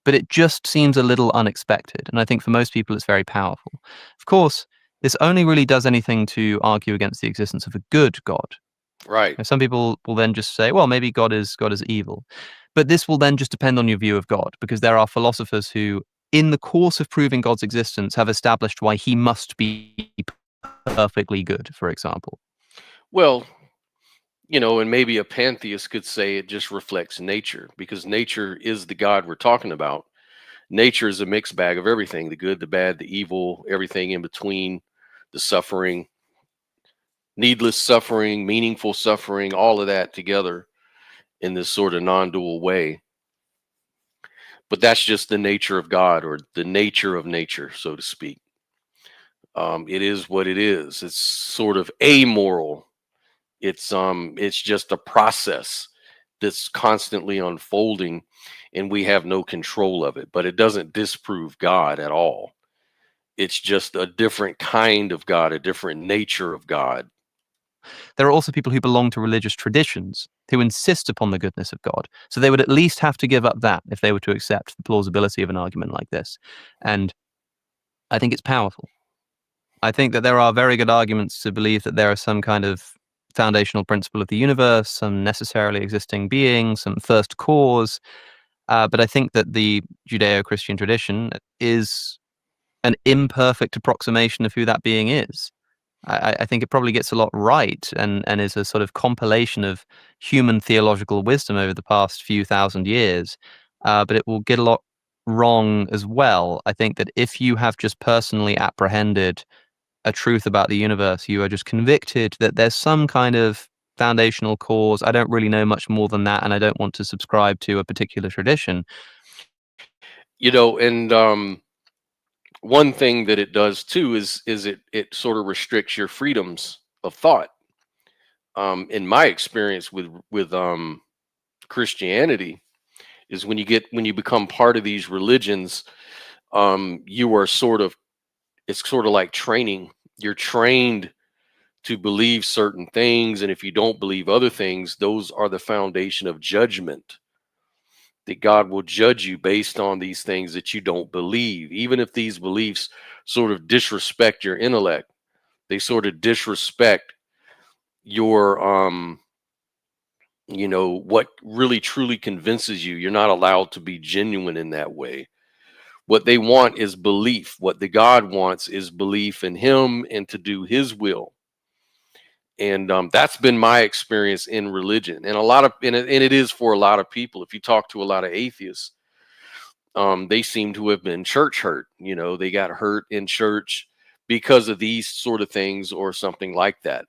But it just seems a little unexpected. And I think for most people, it's very powerful. Of course, this only really does anything to argue against the existence of a good God. Right. Some people will then just say, well, maybe God is evil. But this will then just depend on your view of God, because there are philosophers who, in the course of proving God's existence, have established why he must be perfectly good, for example. Well, and maybe a pantheist could say it just reflects nature, because nature is the God we're talking about. Nature is a mixed bag of everything, the good, the bad, the evil, everything in between, the suffering, needless suffering, meaningful suffering, all of that together in this sort of non-dual way. But that's just the nature of God, or the nature of nature, so to speak. It is what it is. It's sort of amoral. It's just a process that's constantly unfolding, and we have no control of it. But it doesn't disprove God at all. It's just a different kind of God, a different nature of God. There are also people who belong to religious traditions who insist upon the goodness of God. So they would at least have to give up that if they were to accept the plausibility of an argument like this. And I think it's powerful. I think that there are very good arguments to believe that there is some kind of foundational principle of the universe, some necessarily existing being, some first cause. But I think that the Judeo-Christian tradition is an imperfect approximation of who that being is. I think it probably gets a lot right and is a sort of compilation of human theological wisdom over the past few thousand years, but it will get a lot wrong as well. I think that if you have just personally apprehended a truth about the universe, you are just convicted that there's some kind of foundational cause. I don't really know much more than that, and I don't want to subscribe to a particular tradition. And one thing that it does too is it sort of restricts your freedoms of thought. In my experience with Christianity, is when you become part of these religions, you are it's sort of like training. You're trained to believe certain things, and if you don't believe other things, those are the foundation of judgment. That God will judge you based on these things that you don't believe, even if these beliefs sort of disrespect your intellect. They sort of disrespect your what really truly convinces you. You're not allowed to be genuine in that way. What they want is belief. What the God wants is belief in him and to do his will. And that's been my experience in religion, and it is for a lot of people. If you talk to a lot of atheists, they seem to have been church hurt. They got hurt in church because of these sort of things or something like that.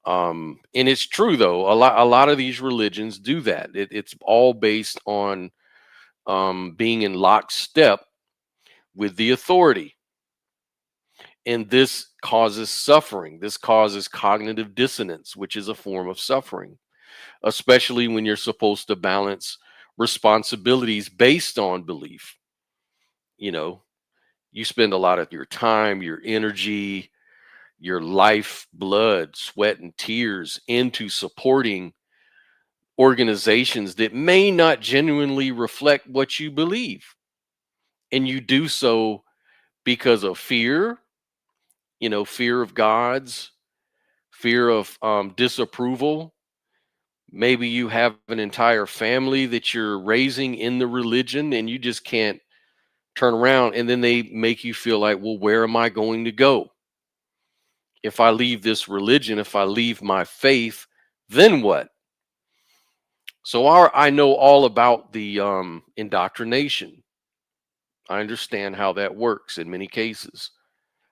And it's true though, a lot of these religions do that. It's all based on being in lockstep with the authority. And this causes suffering. This causes cognitive dissonance, which is a form of suffering, especially when you're supposed to balance responsibilities based on belief. You know, you spend a lot of your time, your energy, your life, blood, sweat, and tears into supporting organizations that may not genuinely reflect what you believe. And you do so because of fear, fear of God's, fear of disapproval. Maybe you have an entire family that you're raising in the religion and you just can't turn around, and then they make you feel like, well, where am I going to go? If I leave this religion, if I leave my faith, then what? So I know all about the indoctrination. I understand how that works in many cases.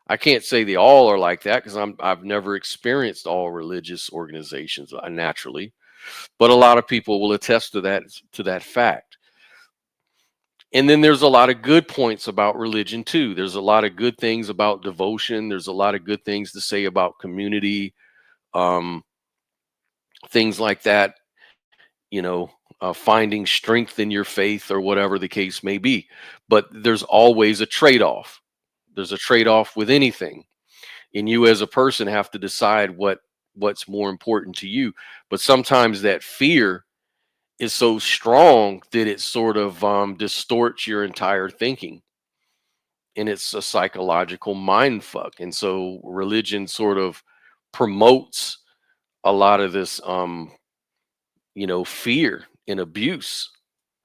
I can't say they all are like that because I've never experienced all religious organizations naturally, but a lot of people will attest to that fact. And then there's a lot of good points about religion too. There's a lot of good things about devotion. There's a lot of good things to say about community, um, things like that. You know, finding strength in your faith or whatever the case may be. But there's always a trade-off. There's a trade-off with anything, and you as a person have to decide what's more important to you. But sometimes that fear is so strong that it sort of distorts your entire thinking, and it's a psychological mind fuck. And so religion sort of promotes a lot of this fear and abuse.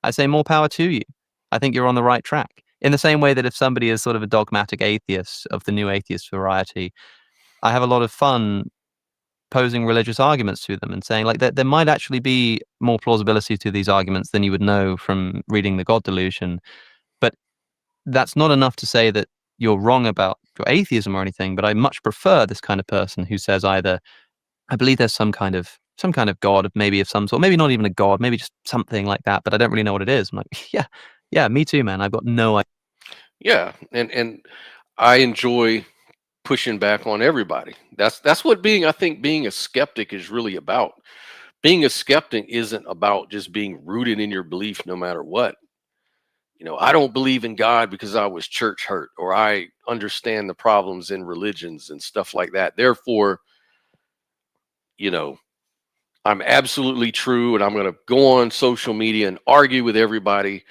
I say more power to you. I think you're on the right track. In the same way that if somebody is sort of a dogmatic atheist of the new atheist variety, I have a lot of fun posing religious arguments to them and saying like that there might actually be more plausibility to these arguments than you would know from reading the God Delusion. But that's not enough to say that you're wrong about your atheism or anything. But I much prefer this kind of person who says either, I believe there's some kind of God, maybe of some sort, maybe not even a God, maybe just something like that, but I don't really know what it is. I'm like, yeah, me too, man. I've got no idea. Yeah, and I enjoy pushing back on everybody. That's what I think being a skeptic is really about. Being a skeptic isn't about just being rooted in your belief no matter what. I don't believe in God because I was church hurt, or I understand the problems in religions and stuff like that. Therefore, I'm absolutely true, and I'm going to go on social media and argue with everybody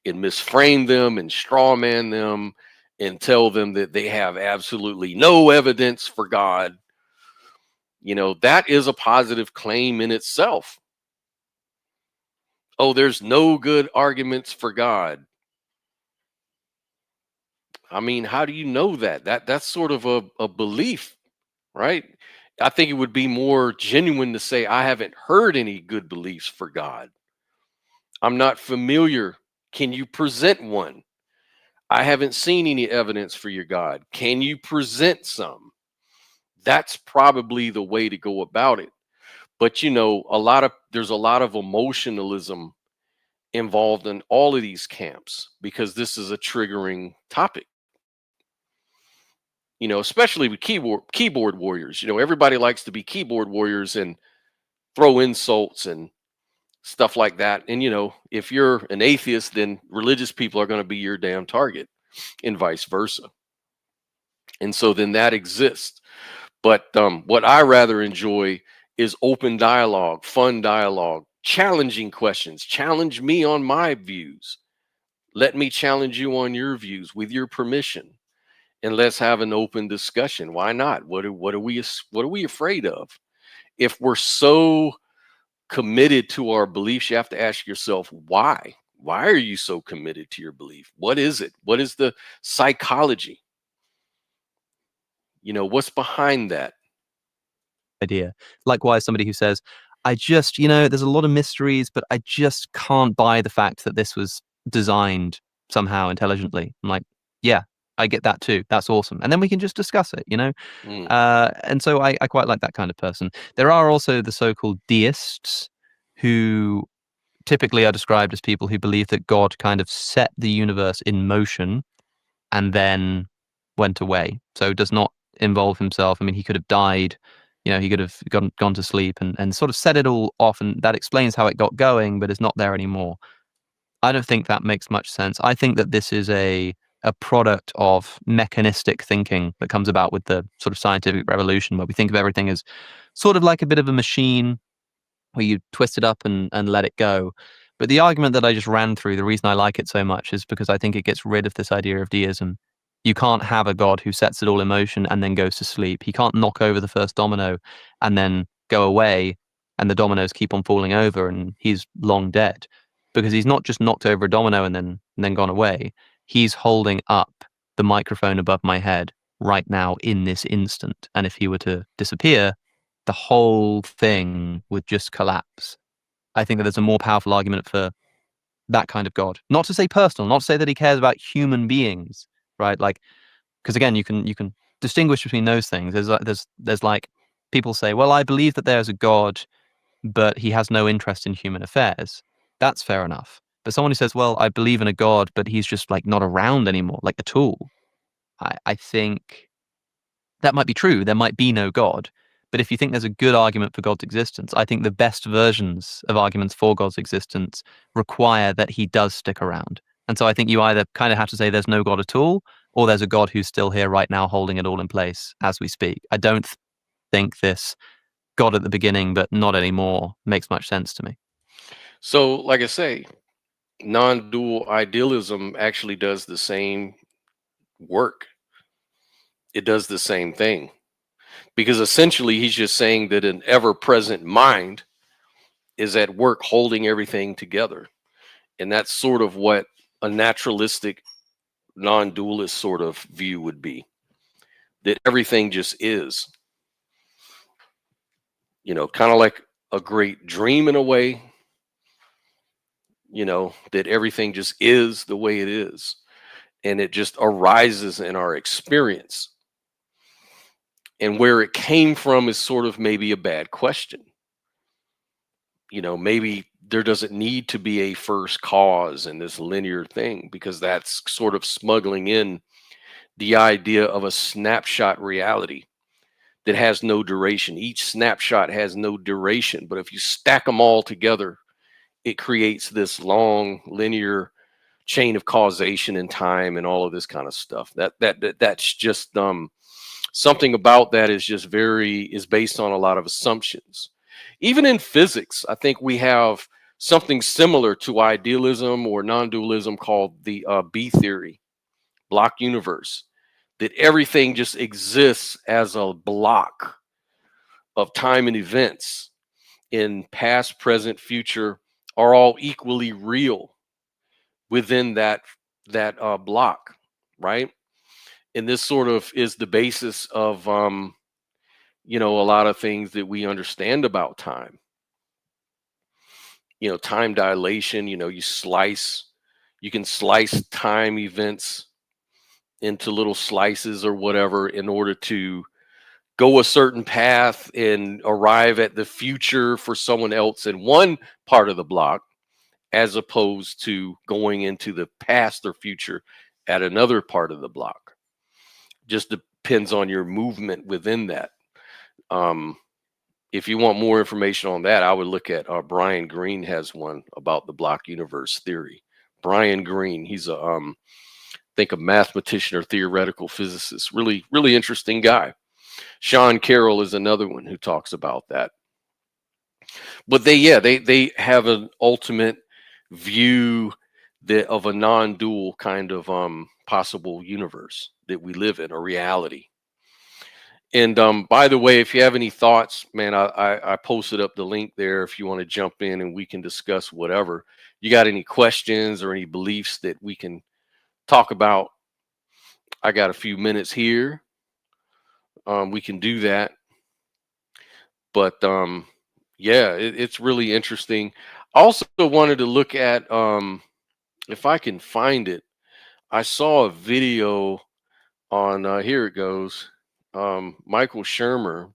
and misframe them and straw man them and tell them that they have absolutely no evidence for God. That is a positive claim in itself. Oh, there's no good arguments for God. I mean, how do you know that? That's sort of a belief, right? I think it would be more genuine to say, I haven't heard any good beliefs for God. I'm not familiar. Can you present one? I haven't seen any evidence for your God. Can you present some? That's probably the way to go about it. But there's a lot of emotionalism involved in all of these camps because this is a triggering topic. Especially with keyboard warriors. Everybody likes to be keyboard warriors and throw insults and stuff like that. And if you're an atheist, then religious people are going to be your damn target, and vice versa. And so then that exists. But what I rather enjoy is open dialogue, fun dialogue, challenging questions. Challenge me on my views. Let me challenge you on your views with your permission. And let's have an open discussion. Why not? What are we afraid of? If we're so committed to our beliefs, you have to ask yourself why. Why are you so committed to your belief? What is it? What is the psychology? What's behind that? Idea. Likewise, somebody who says, I just, there's a lot of mysteries, but I just can't buy the fact that this was designed somehow intelligently. I'm like, yeah, I get that too. That's awesome. And then we can just discuss it, you know? Mm. And so I quite like that kind of person. There are also the so-called deists who typically are described as people who believe that God kind of set the universe in motion and then went away. So does not involve himself. I mean, he could have died, you know, he could have gone to sleep and sort of set it all off, and that explains how it got going, but is not there anymore. I don't think that makes much sense. I think that this is a product of mechanistic thinking that comes about with the sort of scientific revolution, where we think of everything as sort of like a bit of a machine where you twist it up and let it go. But the argument that I just ran through, the reason I like it so much is because I think it gets rid of this idea of deism. You can't have a God who sets it all in motion and then goes to sleep. He can't knock over the first domino and then go away and the dominoes keep on falling over and he's long dead. Because he's not just knocked over a domino and then gone away. He's holding up the microphone above my head right now in this instant. And if he were to disappear, the whole thing would just collapse. I think that there's a more powerful argument for that kind of God. Not to say personal, not to say that he cares about human beings, right? Like, because again, you can distinguish between those things. There's like people say, well, I believe that there's a God, but he has no interest in human affairs. That's fair enough. But someone who says, well, I believe in a God, but he's just like not around anymore, like at all. I think that might be true. There might be no God. But if you think there's a good argument for God's existence, I think the best versions of arguments for God's existence require that he does stick around. And so I think you either kind of have to say there's no God at all, or there's a God who's still here right now holding it all in place as we speak. I don't think this God at the beginning, but not anymore makes much sense to me. So, like I say, non-dual idealism actually does the same work. It does the same thing, because essentially he's just saying that an ever-present mind is at work holding everything together. And that's sort of what a naturalistic non-dualist sort of view would be, that everything just is, kind of like a great dream in a way, that everything just is the way it is, and it just arises in our experience. And where it came from is sort of maybe a bad question. Maybe there doesn't need to be a first cause in this linear thing, because that's sort of smuggling in the idea of a snapshot reality that has no duration. Each snapshot has no duration, but if you stack them all together, it creates this long linear chain of causation and time and all of this kind of stuff. That's just something about that is based on a lot of assumptions. Even in physics, I think we have something similar to idealism or non-dualism called the B theory, block universe, that everything just exists as a block of time and events in past, present, future are all equally real within that block, right? And this sort of is the basis of a lot of things that we understand about time. Time dilation, you can slice time events into little slices or whatever in order to go a certain path and arrive at the future for someone else in one part of the block, as opposed to going into the past or future at another part of the block. Just depends on your movement within that. If you want more information on that, I would look at Brian Greene has one about the block universe theory. Brian Greene, he's I think a mathematician or theoretical physicist. Really, really interesting guy. Sean Carroll is another one who talks about that. But they have an ultimate view of a non-dual kind of possible universe that we live in, a reality. And by the way, if you have any thoughts, man, I posted up the link there if you want to jump in and we can discuss whatever. You got any questions or any beliefs that we can talk about? I got a few minutes here. We can do that. But yeah, it's really interesting. I also wanted to look at, if I can find it, I saw a video on here it goes. Michael Shermer,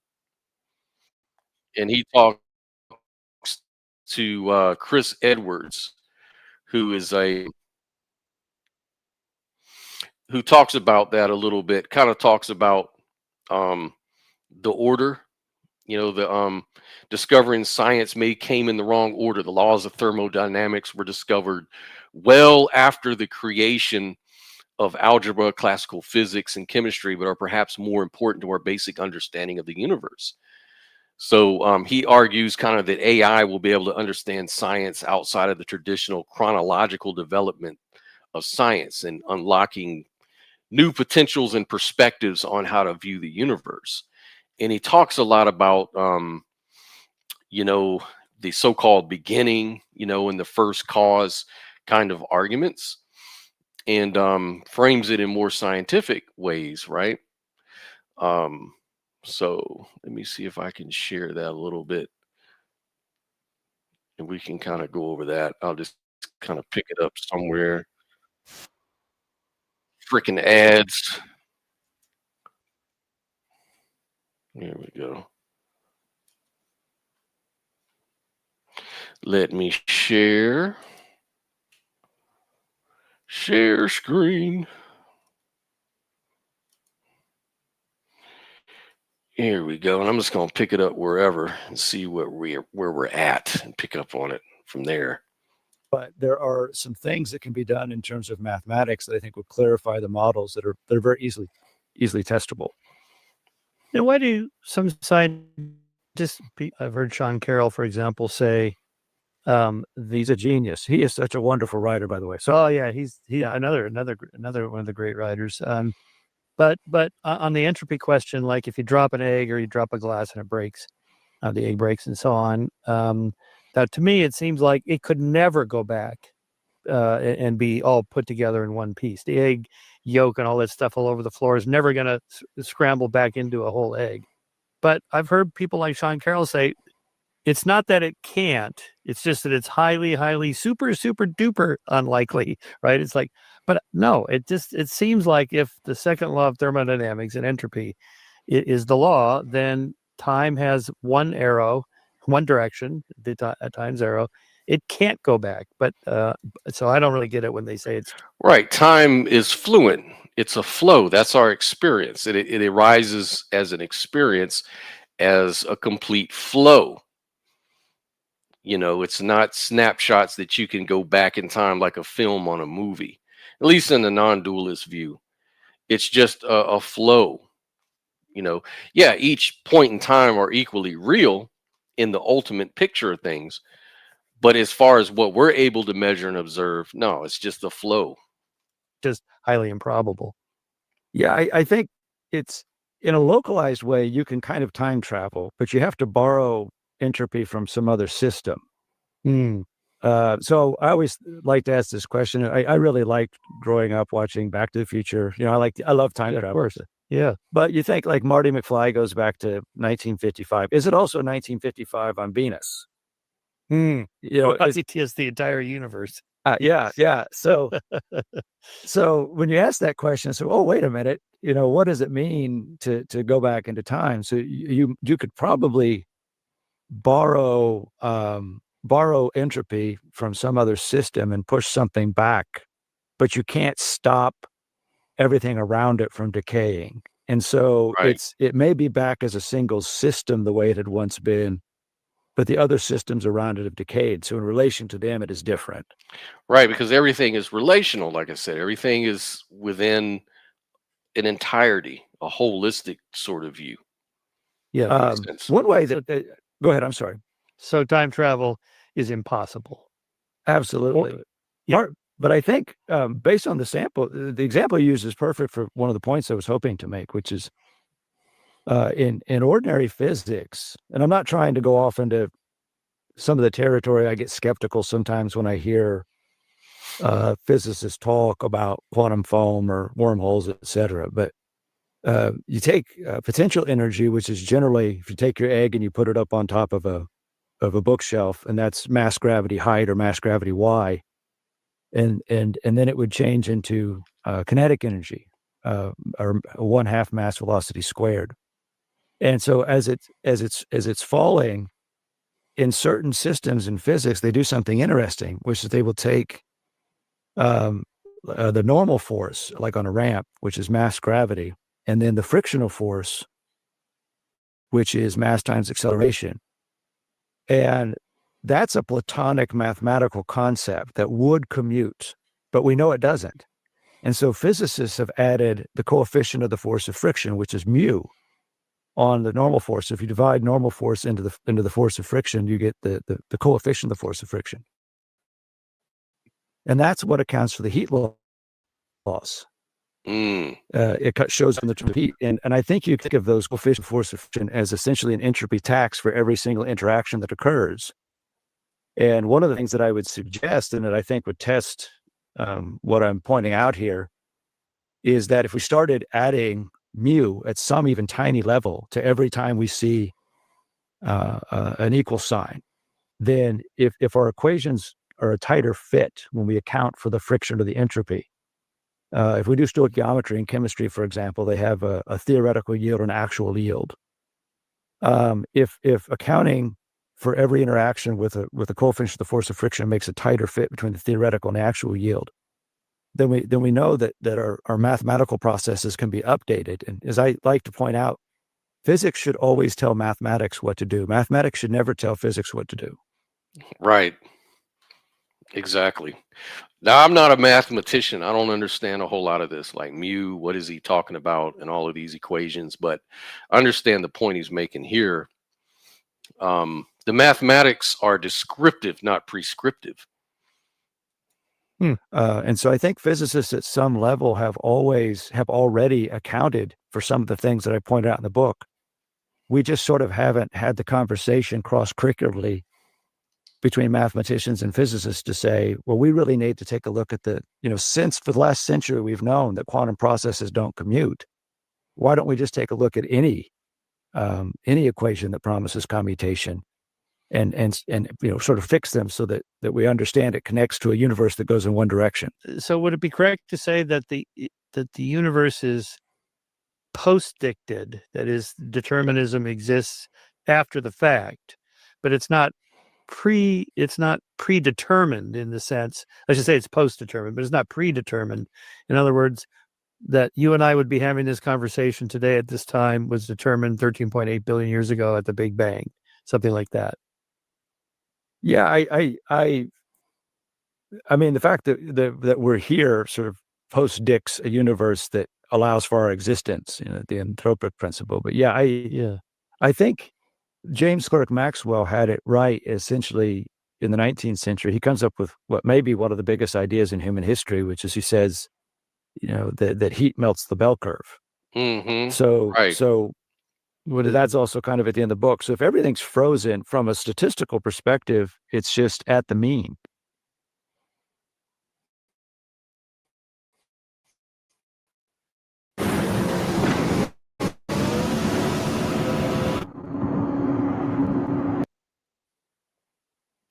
and he talks to Chris Edwards, who is a who talks about that a little bit. Kind of talks about um, the order. You know, the discovering science may came in the wrong order. The laws of thermodynamics were discovered well after the creation of algebra, classical physics, and chemistry, but are perhaps more important to our basic understanding of the universe. So he argues kind of that AI will be able to understand science outside of the traditional chronological development of science and unlocking new potentials and perspectives on how to view the universe. And he talks a lot about, you know, the so-called beginning, you know, and the first cause kind of arguments, and frames it in more scientific ways, right? Um, so let me see if I can share that a little bit, and we can kind of go over that. I'll just kind of pick it up somewhere. Freaking ads. Here we go. Let me share. Share screen. Here we go. And I'm just going to pick it up wherever and see where we're at and pick up on it from there. But there are some things that can be done in terms of mathematics that I think will clarify the models that are very easily testable. Now, why do some scientists, I've heard Sean Carroll, for example, say, He's a genius. He is such a wonderful writer, by the way. So oh yeah, he's another one of the great writers. But on the entropy question, like if you drop an egg or you drop a glass and it breaks, the egg breaks and so on. That to me, it seems like it could never go back and be all put together in one piece. The egg yolk and all that stuff all over the floor is never going to scramble back into a whole egg. But I've heard people like Sean Carroll say, it's not that it can't, it's just that it's highly, highly, super duper unlikely, right? It's like, but no, it seems like if the second law of thermodynamics and entropy is the law, then time has one arrow, one direction, at time zero. It can't go back. But so I don't really get it when they say it's right. Time is fluent. It's a flow. That's our experience. It arises as an experience, as a complete flow. You know, it's not snapshots that you can go back in time like a film on a movie, at least in the non-dualist view. It's just a flow. You know, yeah, each point in time are equally real in the ultimate picture of things. But as far as what we're able to measure and observe, no, it's just a flow. just highly improbable. yeah, I think it's in a localized way, you can kind of time travel, but you have to borrow entropy from some other system. So I always like to ask this question. I really liked growing up watching Back to the Future. You know, I love time travel. Of course. Yeah. But you think like Marty McFly goes back to 1955. Is it also 1955 on Venus? You know, It is the entire universe. yeah. So, so when you ask that question, so oh wait a minute, you know, what does it mean to go back into time? So you could probably borrow entropy from some other system and push something back, but you can't stop everything around it from decaying. And so Right. it may be back as a single system the way it had once been, but the other systems around it have decayed. So in relation to them, it is different. Right, because everything is relational. Like I said, everything is within an entirety, a holistic sort of view. Yeah. Makes sense. One way that go ahead. I'm sorry. So time travel is impossible. Absolutely. Yeah. But I think based on the sample, the example you used is perfect for one of the points I was hoping to make, which is in ordinary physics. And I'm not trying to go off into some of the territory. I get skeptical sometimes when I hear physicists talk about quantum foam or wormholes, etc. But you take potential energy, which is generally, if you take your egg and you put it up on top of a bookshelf, and that's mass gravity height or mass gravity y, and then it would change into kinetic energy. or 1/2 mass velocity squared. And so as it's falling, in certain systems in physics, they do something interesting, which is they will take the normal force, like on a ramp, which is mass gravity, and then the frictional force, which is mass times acceleration. And that's a Platonic mathematical concept that would commute, but we know it doesn't. And so physicists have added the coefficient of the force of friction, which is mu, on the normal force. So if you divide normal force into the force of friction, you get the coefficient of the force of friction. And that's what accounts for the heat loss. It shows in the term of heat. And I think you think of those coefficient of force of friction as essentially an entropy tax for every single interaction that occurs. And one of the things that I would suggest, and that I think would test what I'm pointing out here, is that if we started adding mu at some even tiny level to every time we see an equal sign, then if our equations are a tighter fit when we account for the friction or the entropy, if we do stoichiometry in chemistry, for example, they have a theoretical yield and actual yield. If accounting for every interaction with a coefficient of the force of friction makes a tighter fit between the theoretical and the actual yield, then we know that our mathematical processes can be updated. And as I like to point out, physics should always tell mathematics what to do. Mathematics should never tell physics what to do. Right. Exactly. Now, I'm not a mathematician. I don't understand a whole lot of this, like mu, what is he talking about, and all of these equations, but I understand the point he's making here. The mathematics are descriptive, not prescriptive. And so I think physicists at some level have already accounted for some of the things that I pointed out in the book. We just sort of haven't had the conversation cross-curricularly between mathematicians and physicists to say, well, we really need to take a look at since for the last century, we've known that quantum processes don't commute. Why don't we just take a look at any equation that promises commutation and sort of fix them so that we understand it connects to a universe that goes in one direction. So would it be correct to say that the universe is post-dicted, that is, determinism exists after the fact, but it's not predetermined in the sense, I should say it's post-determined, but it's not predetermined. In other words, that you and I would be having this conversation today at this time was determined 13.8 billion years ago at the Big Bang, something like that. Yeah, I mean, the fact that we're here sort of post-dicts a universe that allows for our existence, the anthropic principle. But yeah, I think James Clerk Maxwell had it right essentially in the 19th century. He comes up with what may be one of the biggest ideas in human history, which is he says, that heat melts the bell curve. Right. So that's also kind of at the end of the book. So if everything's frozen from a statistical perspective, it's just at the mean.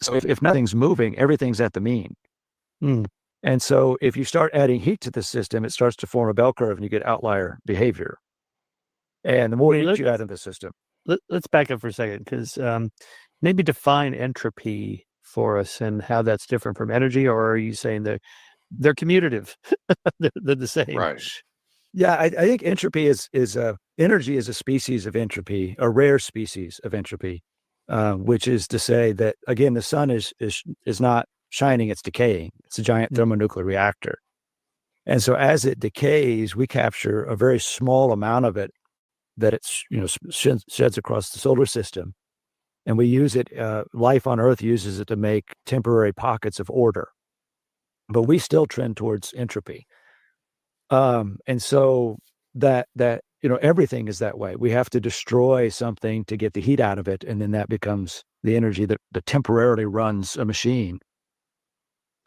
So if nothing's moving, everything's at the mean. And so if you start adding heat to the system, it starts to form a bell curve and you get outlier behavior. And the more heat you add in the system. Let's back up for a second, because maybe define entropy for us and how that's different from energy, or are you saying they're commutative? they're the same. Right. Yeah, I think entropy is energy is a species of entropy, a rare species of entropy, which is to say that, again, the sun is not shining, it's decaying. It's a giant thermonuclear reactor. And so as it decays, we capture a very small amount of it that it's sheds across the solar system, and we use it. Life on Earth uses it to make temporary pockets of order, but we still trend towards entropy. And so that everything is that way. We have to destroy something to get the heat out of it, and then that becomes the energy that temporarily runs a machine.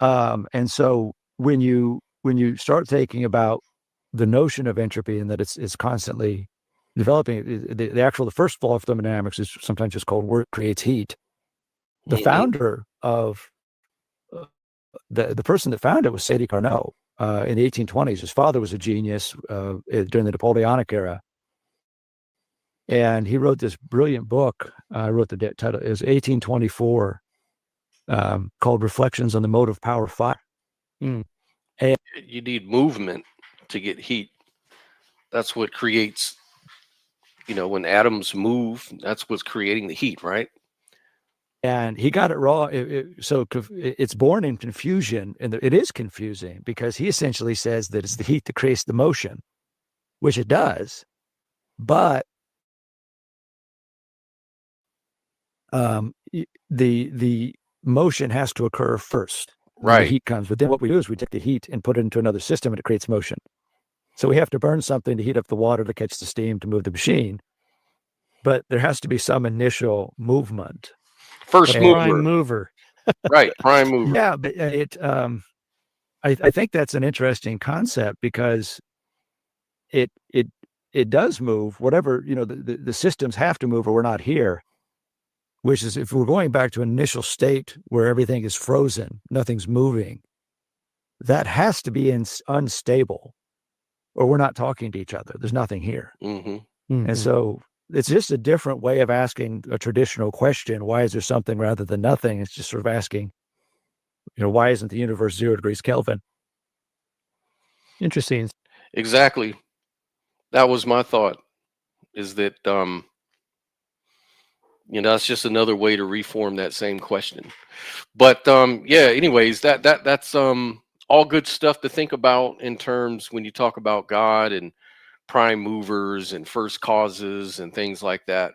And so when you start thinking about the notion of entropy and that it's constantly developing, the first law of thermodynamics is sometimes just called work creates heat. The founder of the person that found it was Sadi Carnot. in the 1820s. His father was a genius during the Napoleonic era. And he wrote this brilliant book. I wrote the title. It was 1824, called Reflections on the Motive Power of Fire. Mm. And You need movement to get heat. That's what creates, when atoms move, that's what's creating the heat, right? And he got it wrong. It's born in confusion, and it is confusing because he essentially says that it's the heat that creates the motion, which it does. But the motion has to occur first. Right. The heat comes. But then what we do is we take the heat and put it into another system, and it creates motion. So we have to burn something to heat up the water to catch the steam to move the machine. But there has to be some initial movement. First mover. Prime mover. Right, prime mover. Yeah, but I think that's an interesting concept because it does move. Whatever, the systems have to move or we're not here. Which is, if we're going back to an initial state where everything is frozen, nothing's moving, that has to be unstable, or we're not talking to each other. There's nothing here. Mm-hmm. Mm-hmm. And so it's just a different way of asking a traditional question. Why is there something rather than nothing? It's just sort of asking, why isn't the universe 0 degrees Kelvin? Interesting. Exactly. That was my thought, is that, that's just another way to reform that same question. But yeah, anyways, that's all good stuff to think about in terms when you talk about God and prime movers and first causes and things like that.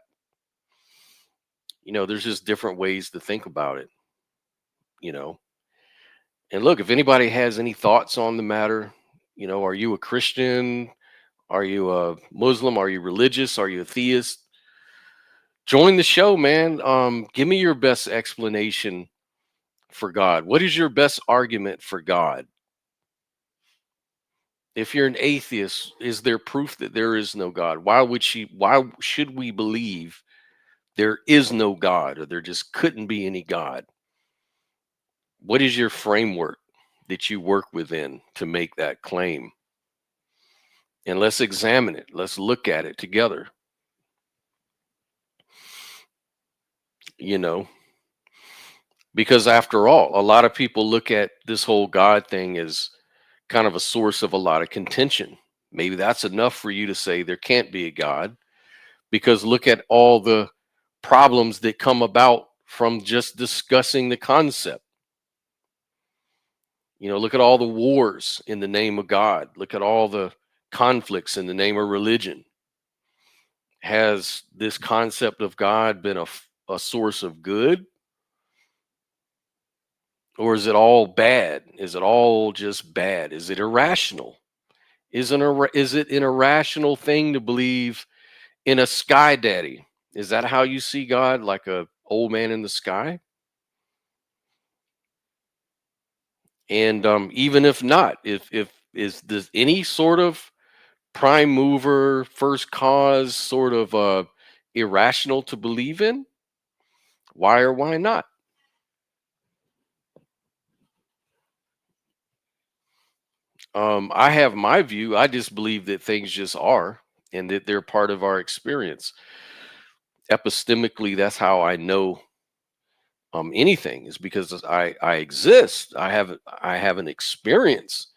There's just different ways to think about it. And look, if anybody has any thoughts on the matter, are you a Christian? Are you a Muslim? Are you religious? Are you a theist? Join the show, man. Give me your best explanation for God. What is your best argument for God? If you're an atheist, is there proof that there is no God? Why should we believe there is no God, or there just couldn't be any God? What is your framework that you work within to make that claim? And let's examine it. Let's look at it together. Because after all, a lot of people look at this whole God thing as kind of a source of a lot of contention. Maybe that's enough for you to say there can't be a God, because look at all the problems that come about from just discussing the concept. Look at all the wars in the name of God. Look at all the conflicts in the name of religion. Has this concept of God been a source of good? Or is it all bad? Is it all just bad? Is it irrational? Is it an irrational thing to believe in a sky daddy? Is that how you see God, like a old man in the sky? And even if not, if is this any sort of prime mover, first cause sort of irrational to believe in? Why or why not? I have my view. I just believe that things just are, and that they're part of our experience. Epistemically, that's how I know anything, is because I exist. I have an experience,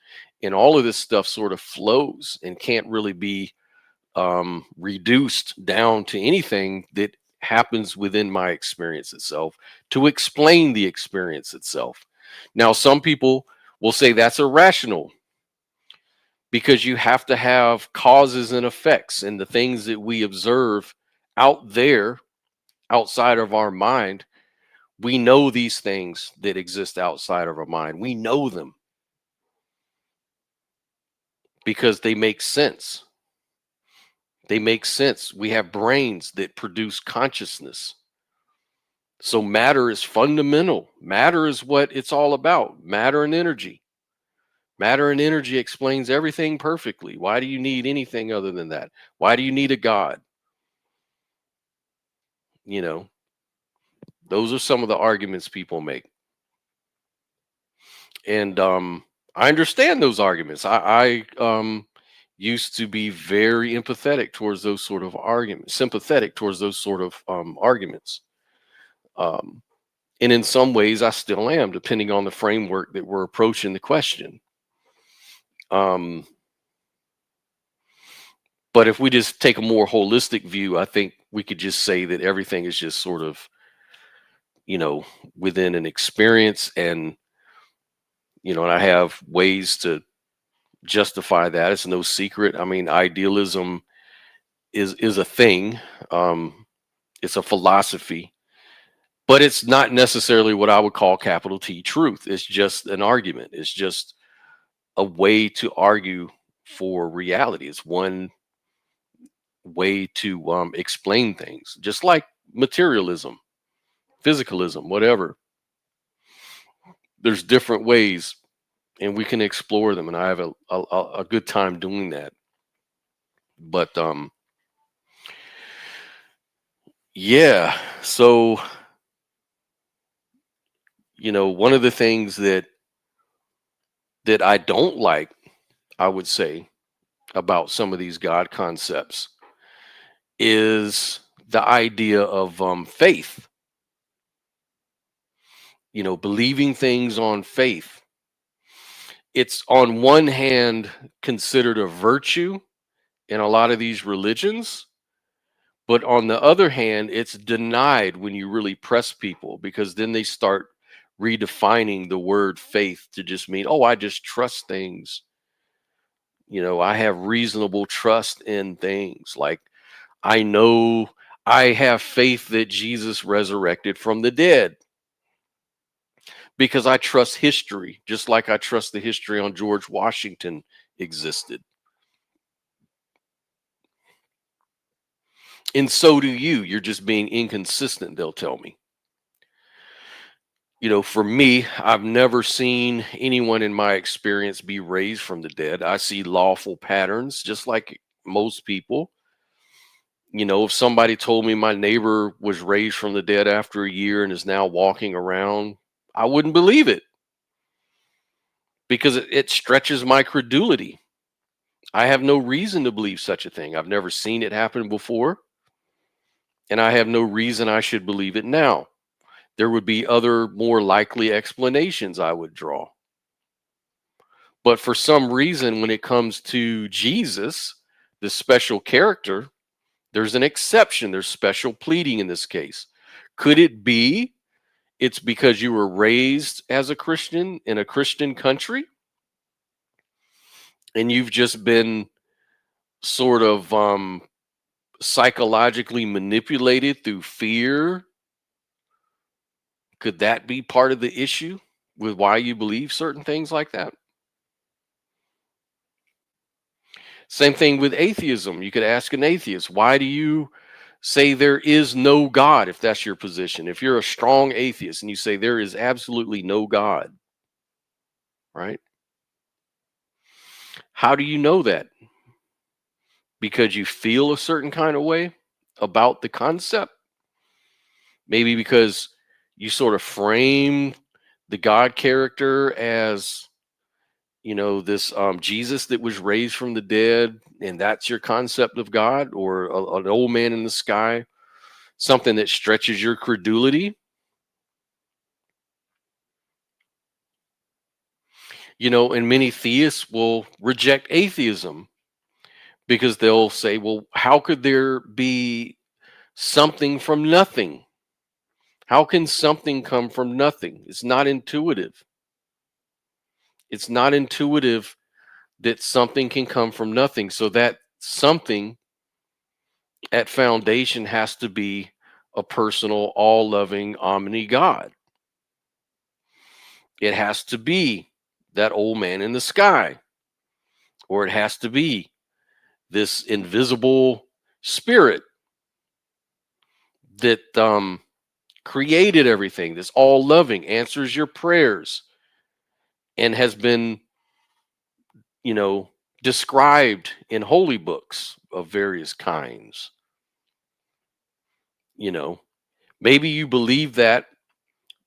and all of this stuff sort of flows and can't really be reduced down to anything that happens within my experience itself to explain the experience itself. Now, some people will say that's irrational, because you have to have causes and effects, and the things that we observe out there outside of our mind, we know these things that exist outside of our mind. We know them because they make sense. They make sense. We have brains that produce consciousness. So matter is fundamental. Matter is what it's all about. Matter and energy. Matter and energy explains everything perfectly. Why do you need anything other than that? Why do you need a God? Those are some of the arguments people make. And I understand those arguments. I used to be very empathetic towards those sort of arguments, sympathetic towards those sort of arguments. Um, and in some ways, I still am, depending on the framework that we're approaching the question. Um, but if we just take a more holistic view, I think we could just say that everything is just sort of, within an experience, and and I have ways to justify that. It's no secret. I mean, idealism is a thing. It's a philosophy, but it's not necessarily what I would call capital T truth. It's just an argument. It's just a way to argue for reality. It's one way to explain things, just like materialism, physicalism, whatever. There's different ways, and we can explore them, and I have a good time doing that. But yeah, so one of the things that I don't like, I would say, about some of these God concepts is the idea of faith. Believing things on faith. It's on one hand considered a virtue in a lot of these religions, but on the other hand, it's denied when you really press people, because then they start redefining the word faith to just mean, oh, I just trust things. I have reasonable trust in things. Like, I know I have faith that Jesus resurrected from the dead because I trust history, just like I trust the history on George Washington existed. And so do you. You're just being inconsistent, they'll tell me. For me, I've never seen anyone in my experience be raised from the dead. I see lawful patterns, just like most people. If somebody told me my neighbor was raised from the dead after a year and is now walking around, I wouldn't believe it, because it stretches my credulity. I have no reason to believe such a thing. I've never seen it happen before, and I have no reason I should believe it now. There would be other more likely explanations I would draw. But for some reason, when it comes to Jesus, the special character, there's an exception. There's special pleading in this case. Could it be it's because you were raised as a Christian in a Christian country, and you've just been sort of psychologically manipulated through fear? Could that be part of the issue with why you believe certain things like that? Same thing with atheism. You could ask an atheist, why do you say there is no God, if that's your position? If you're a strong atheist and you say there is absolutely no God, right? How do you know that? Because you feel a certain kind of way about the concept? Maybe because you sort of frame the God character as, this Jesus that was raised from the dead, and that's your concept of God, or an old man in the sky, something that stretches your credulity. And many theists will reject atheism because they'll say, well, how could there be something from nothing? How can something come from nothing? It's not intuitive. It's not intuitive that something can come from nothing. So that something at foundation has to be a personal, all-loving, omni God. It has to be that old man in the sky, or it has to be this invisible spirit that created everything, that's all loving, answers your prayers, and has been, described in holy books of various kinds. Maybe you believe that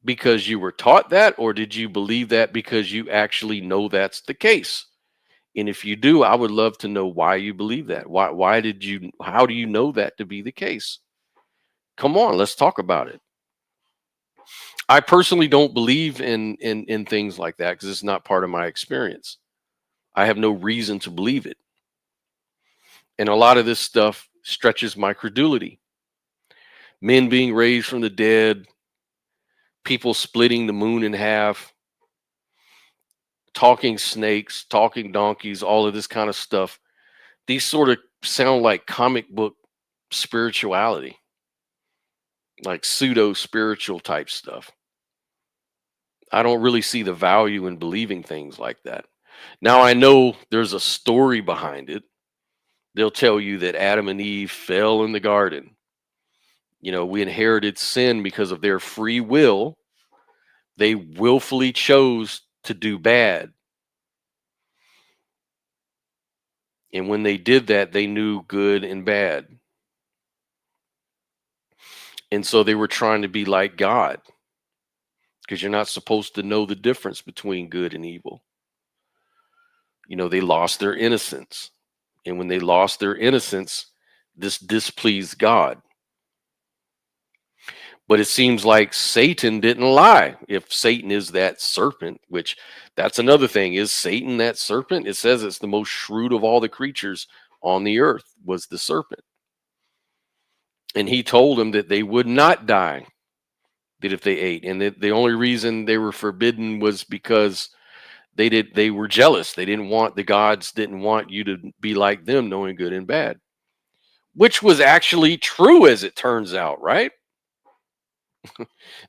because you were taught that, or did you believe that because you actually know that's the case? And if you do, I would love to know why you believe that. Why did you, how do you know that to be the case? Come on, let's talk about it. I personally don't believe in things like that because it's not part of my experience. I have no reason to believe it. And a lot of this stuff stretches my credulity. Men being raised from the dead, people splitting the moon in half, talking snakes, talking donkeys, all of this kind of stuff. These sort of sound like comic book spirituality, like pseudo spiritual type stuff. I don't really see the value in believing things like that. Now I know there's a story behind it. They'll tell you that Adam and Eve fell in the garden. You know, we inherited sin because of their free will. They willfully chose to do bad. And when they did that, they knew good and bad. And so they were trying to be like God, because you're not supposed to know the difference between good and evil. You know, they lost their innocence. And when they lost their innocence, this displeased God. But it seems like Satan didn't lie. If Satan is that serpent, which that's another thing, is Satan that serpent? It says it's the most shrewd of all the creatures on the earth was the serpent. And he told them that they would not die, that if they ate. And that the only reason they were forbidden was because they were jealous. They didn't want, the gods didn't want you to be like them, knowing good and bad. Which was actually true, as it turns out, right?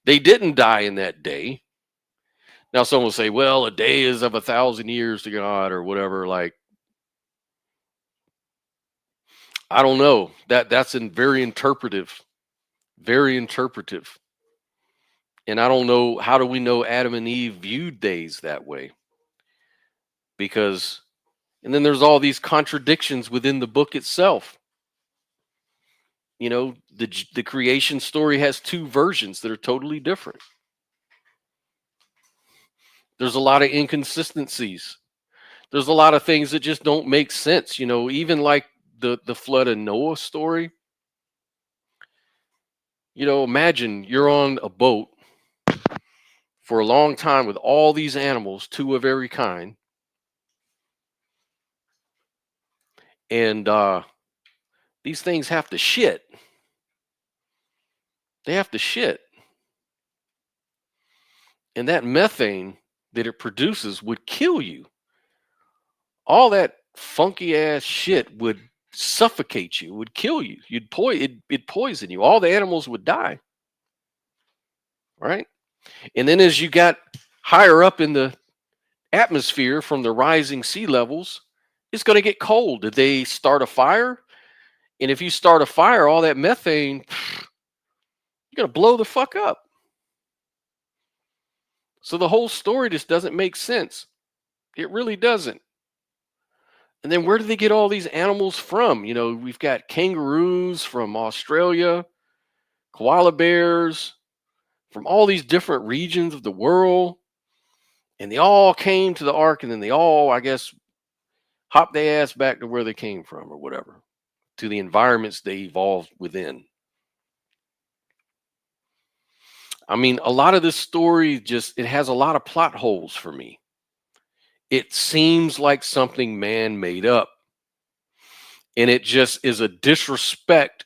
They didn't die in that day. Now someone will say, well, a day is of 1,000 years to God or whatever. Like, I don't know. That's very interpretive. Very interpretive. And I don't know, how do we know Adam and Eve viewed days that way? Because, and then there's all these contradictions within the book itself. You know, the creation story has two versions that are totally different. There's a lot of inconsistencies. There's a lot of things that just don't make sense. You know, even like the flood of Noah story. You know, imagine you're on a boat for a long time with all these animals, two of every kind. And these things have to shit. They have to shit. And that methane that it produces would kill you. All that funky ass shit would suffocate you, would kill you. It'd poison you. All the animals would die. Right? And then as you got higher up in the atmosphere from the rising sea levels, it's going to get cold. Did they start a fire? And if you start a fire, all that methane, you're going to blow the fuck up. So the whole story just doesn't make sense. It really doesn't. And then where do they get all these animals from? You know, we've got kangaroos from Australia, koala bears from all these different regions of the world. And they all came to the ark, and then they all, I guess, hopped their ass back to where they came from or whatever, to the environments they evolved within. I mean, a lot of this story it has a lot of plot holes for me. It seems like something man made up. And it just is a disrespect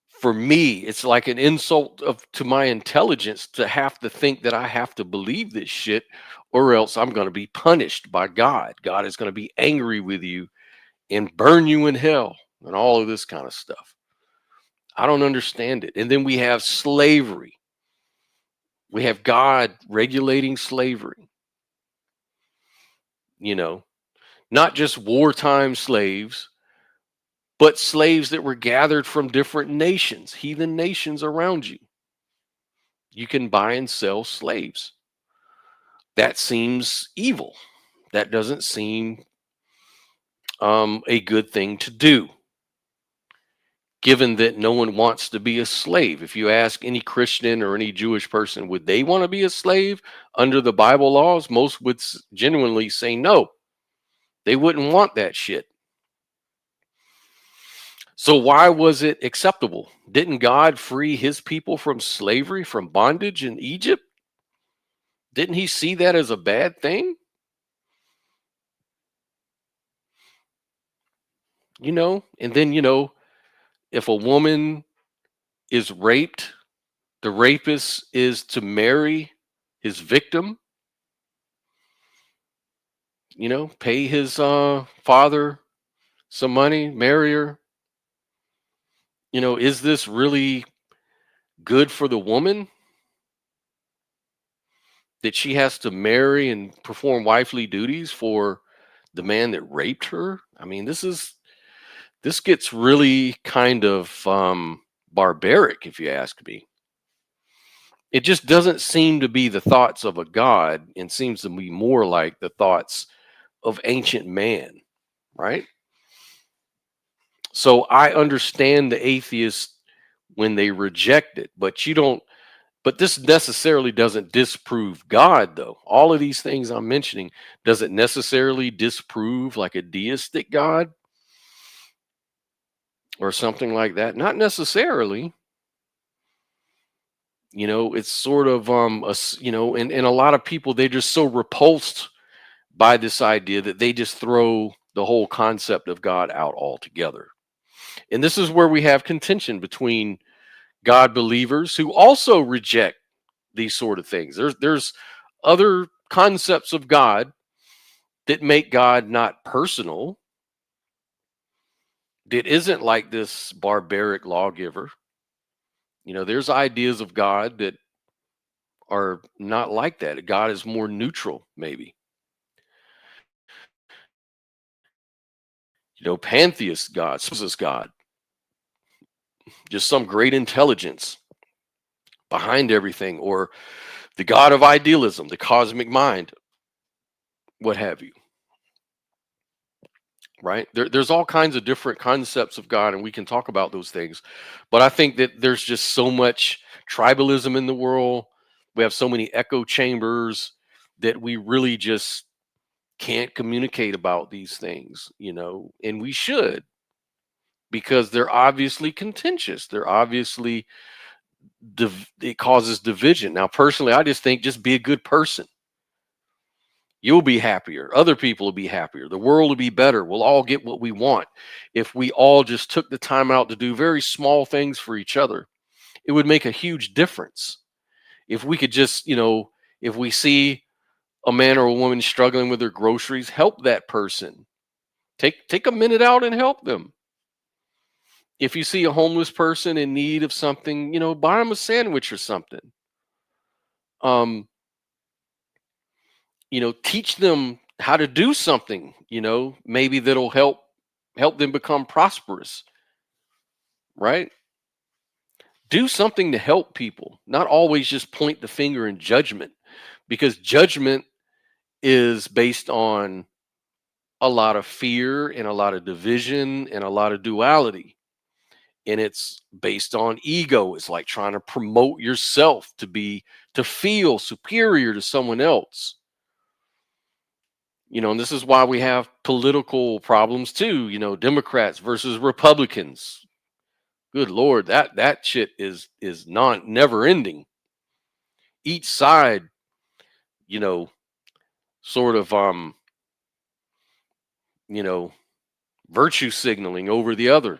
for me. It's like an insult to my intelligence to have to think that I have to believe this shit, or else I'm going to be punished by God. God is going to be angry with you and burn you in hell and all of this kind of stuff. I don't understand it. And then we have slavery. We have God regulating slavery. You know, not just wartime slaves, but slaves that were gathered from different nations, heathen nations around you. You can buy and sell slaves. That seems evil. That doesn't seem a good thing to do. given that no one wants to be a slave. If you ask any Christian or any Jewish person, would they want to be a slave under the Bible laws? Most would genuinely say no. They wouldn't want that shit. So why was it acceptable? Didn't God free his people from slavery, from bondage in Egypt? Didn't he see that as a bad thing? And then, if a woman is raped, the rapist is to marry his victim, pay his father some money, marry her. Is this really good for the woman that she has to marry and perform wifely duties for the man that raped her? I mean, this gets really kind of barbaric, if you ask me. It just doesn't seem to be the thoughts of a God, and seems to be more like the thoughts of ancient man, right? So I understand the atheists when they reject it, but this necessarily doesn't disprove God, though. All of these things I'm mentioning, does it necessarily disprove like a deistic God or something like that? Not necessarily. It's sort of and a lot of people, they're just so repulsed by this idea that they just throw the whole concept of God out altogether. And this is where we have contention between God believers who also reject these sort of things. There's other concepts of God that make God not personal, that isn't like this barbaric lawgiver. There's ideas of God that are not like that. God is more neutral, maybe. Pantheist God, supposed God, just some great intelligence behind everything, or the God of idealism, the cosmic mind, what have you. Right? There's all kinds of different concepts of God, and we can talk about those things. But I think that there's just so much tribalism in the world. We have so many echo chambers that we really just can't communicate about these things, and we should, because they're obviously contentious. They're obviously, it causes division. Now, personally, I just think just be a good person. You'll be happier. Other people will be happier. The world will be better. We'll all get what we want. If we all just took the time out to do very small things for each other, it would make a huge difference. If we could just, if we see a man or a woman struggling with their groceries, help that person. Take a minute out and help them. If you see a homeless person in need of something, buy them a sandwich or something. Teach them how to do something, maybe that'll help them become prosperous, right? Do something to help people, not always just point the finger in judgment, because judgment is based on a lot of fear and a lot of division and a lot of duality. And it's based on ego. It's like trying to promote yourself to feel superior to someone else. And this is why we have political problems too, Democrats versus Republicans. Good Lord, that shit is never ending. Each side, sort of virtue signaling over the other.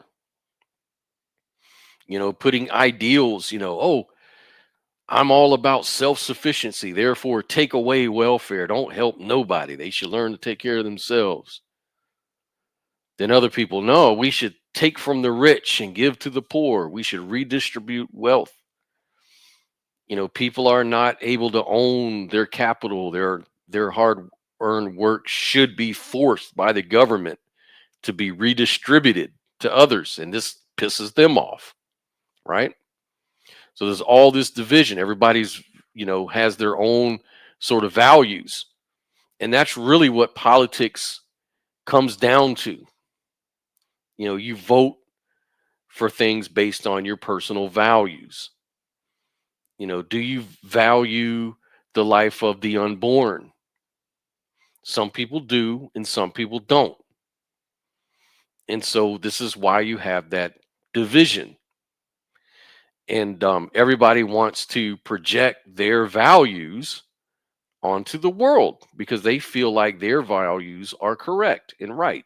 Putting ideals, oh, I'm all about self-sufficiency, therefore take away welfare. Don't help nobody. They should learn to take care of themselves. Then other people, no, we should take from the rich and give to the poor. We should redistribute wealth. People are not able to own their capital. Their hard-earned work should be forced by the government to be redistributed to others, and this pisses them off, right? So there's all this division. Everybody's, has their own sort of values. And that's really what politics comes down to. You vote for things based on your personal values. You know, do you value the life of the unborn? Some people do, and some people don't. And so this is why you have that division. And everybody wants to project their values onto the world because they feel like their values are correct and right.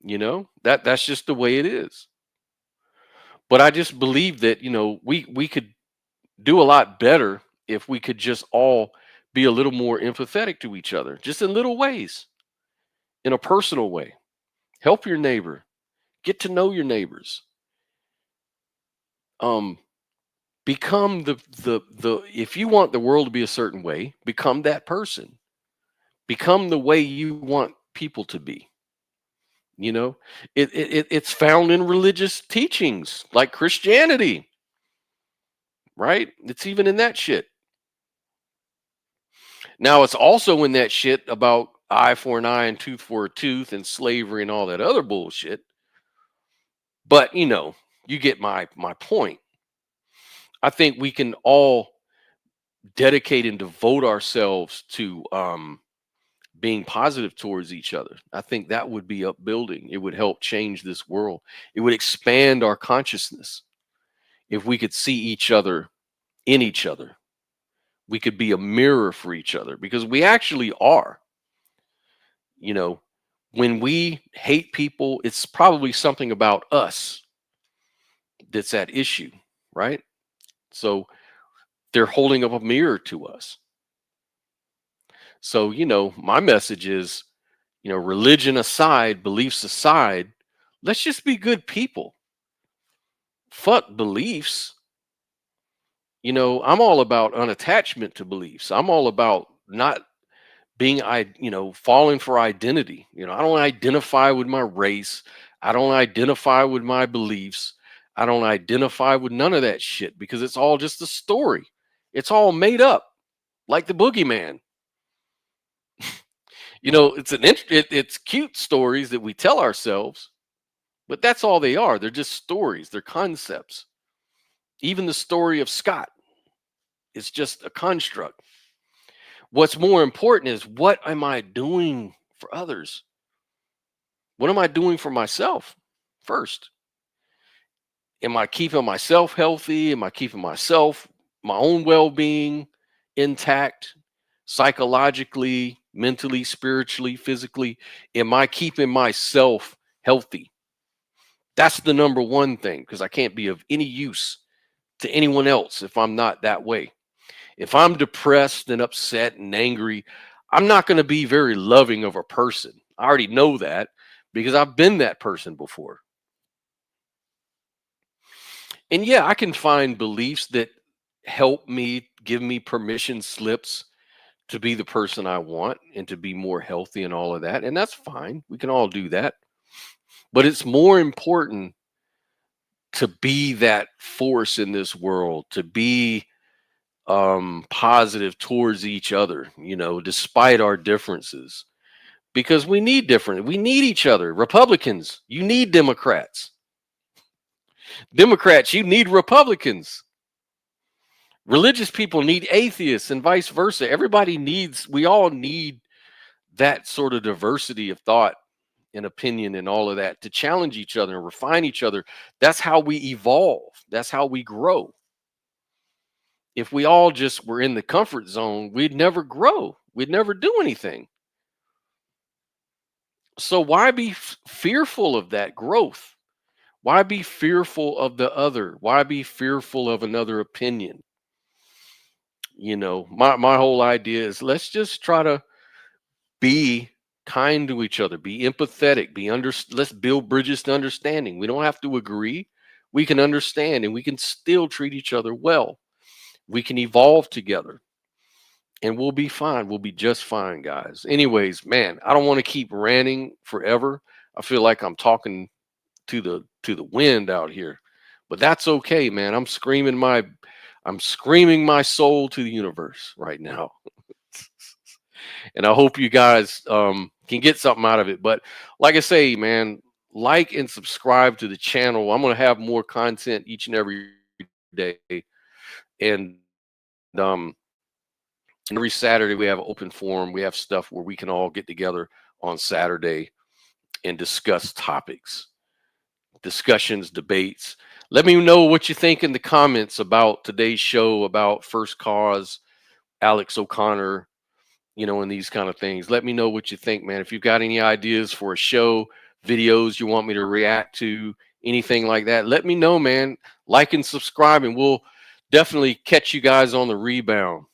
You know, that's just the way it is. But I just believe that, you know, we could do a lot better if we could just all be a little more empathetic to each other, just in little ways, in a personal way. Help your neighbor, get to know your neighbors. Um, become the if you want the world to be a certain way, become that person. Become the way you want people to be. You know, it's found in religious teachings like Christianity, right? It's even in that shit. Now it's also in that shit about eye for an eye and tooth for a tooth and slavery and all that other bullshit. But you know, you get my point. I think we can all dedicate and devote ourselves to being positive towards each other. I think that would be upbuilding. It would help change this world. It would expand our consciousness if we could see each other in each other. We could be a mirror for each other because we actually are. You know, when we hate people, it's probably something about us that's at issue, right? So they're holding up a mirror to us. So, you know, my message is, you know, religion aside, beliefs aside, let's just be good people. Fuck beliefs. You know, I'm all about unattachment to beliefs. I'm all about not being, you know, falling for identity. You know, I don't identify with my race. I don't identify with my beliefs. I don't identify with none of that shit because it's all just a story. It's all made up, like the boogeyman. You know, it's cute stories that we tell ourselves, but that's all they are. They're just stories. They're concepts. Even the story of Scott is just a construct. What's more important is what am I doing for others? What am I doing for myself first? Am I keeping myself healthy? Am I keeping myself, my own well-being intact, psychologically, mentally, spiritually, physically? Am I keeping myself healthy? That's the number one thing, because I can't be of any use to anyone else if I'm not that way. If I'm depressed and upset and angry, I'm not going to be very loving of a person. I already know that because I've been that person before. And yeah, I can find beliefs that help me, give me permission slips to be the person I want and to be more healthy and all of that. And that's fine. We can all do that. But it's more important to be that force in this world, to be positive towards each other, you know, despite our differences, because we need we need each other. Republicans, you need Democrats. Democrats, you need Republicans. Religious people need atheists and vice versa. We all need that sort of diversity of thought and opinion and all of that to challenge each other and refine each other. That's how we evolve. That's how we grow. If we all just were in the comfort zone, we'd never grow. We'd never do anything. So why be fearful of that growth? Why be fearful of the other? Why be fearful of another opinion? You know, my whole idea is let's just try to be kind to each other, be empathetic, let's build bridges to understanding. We don't have to agree. We can understand and we can still treat each other well. We can evolve together and we'll be fine. We'll be just fine, guys. Anyways, man, I don't want to keep ranting forever. I feel like I'm talking to the wind out here, but that's okay, man. I'm screaming my soul to the universe right now. And I hope you guys can get something out of it. But like I say, man, like and subscribe to the channel. I'm going to have more content each and every day. And every Saturday we have an open forum. We have stuff where we can all get together on Saturday and discuss topics, discussions, debates. Let me know what you think in the comments about today's show, about First Cause, Alex O'Connor, and these kind of things. Let me know what you think, man. If you've got any ideas for a show, videos you want me to react to, anything like that, let me know, man. Like and subscribe, and we'll definitely catch you guys on the rebound.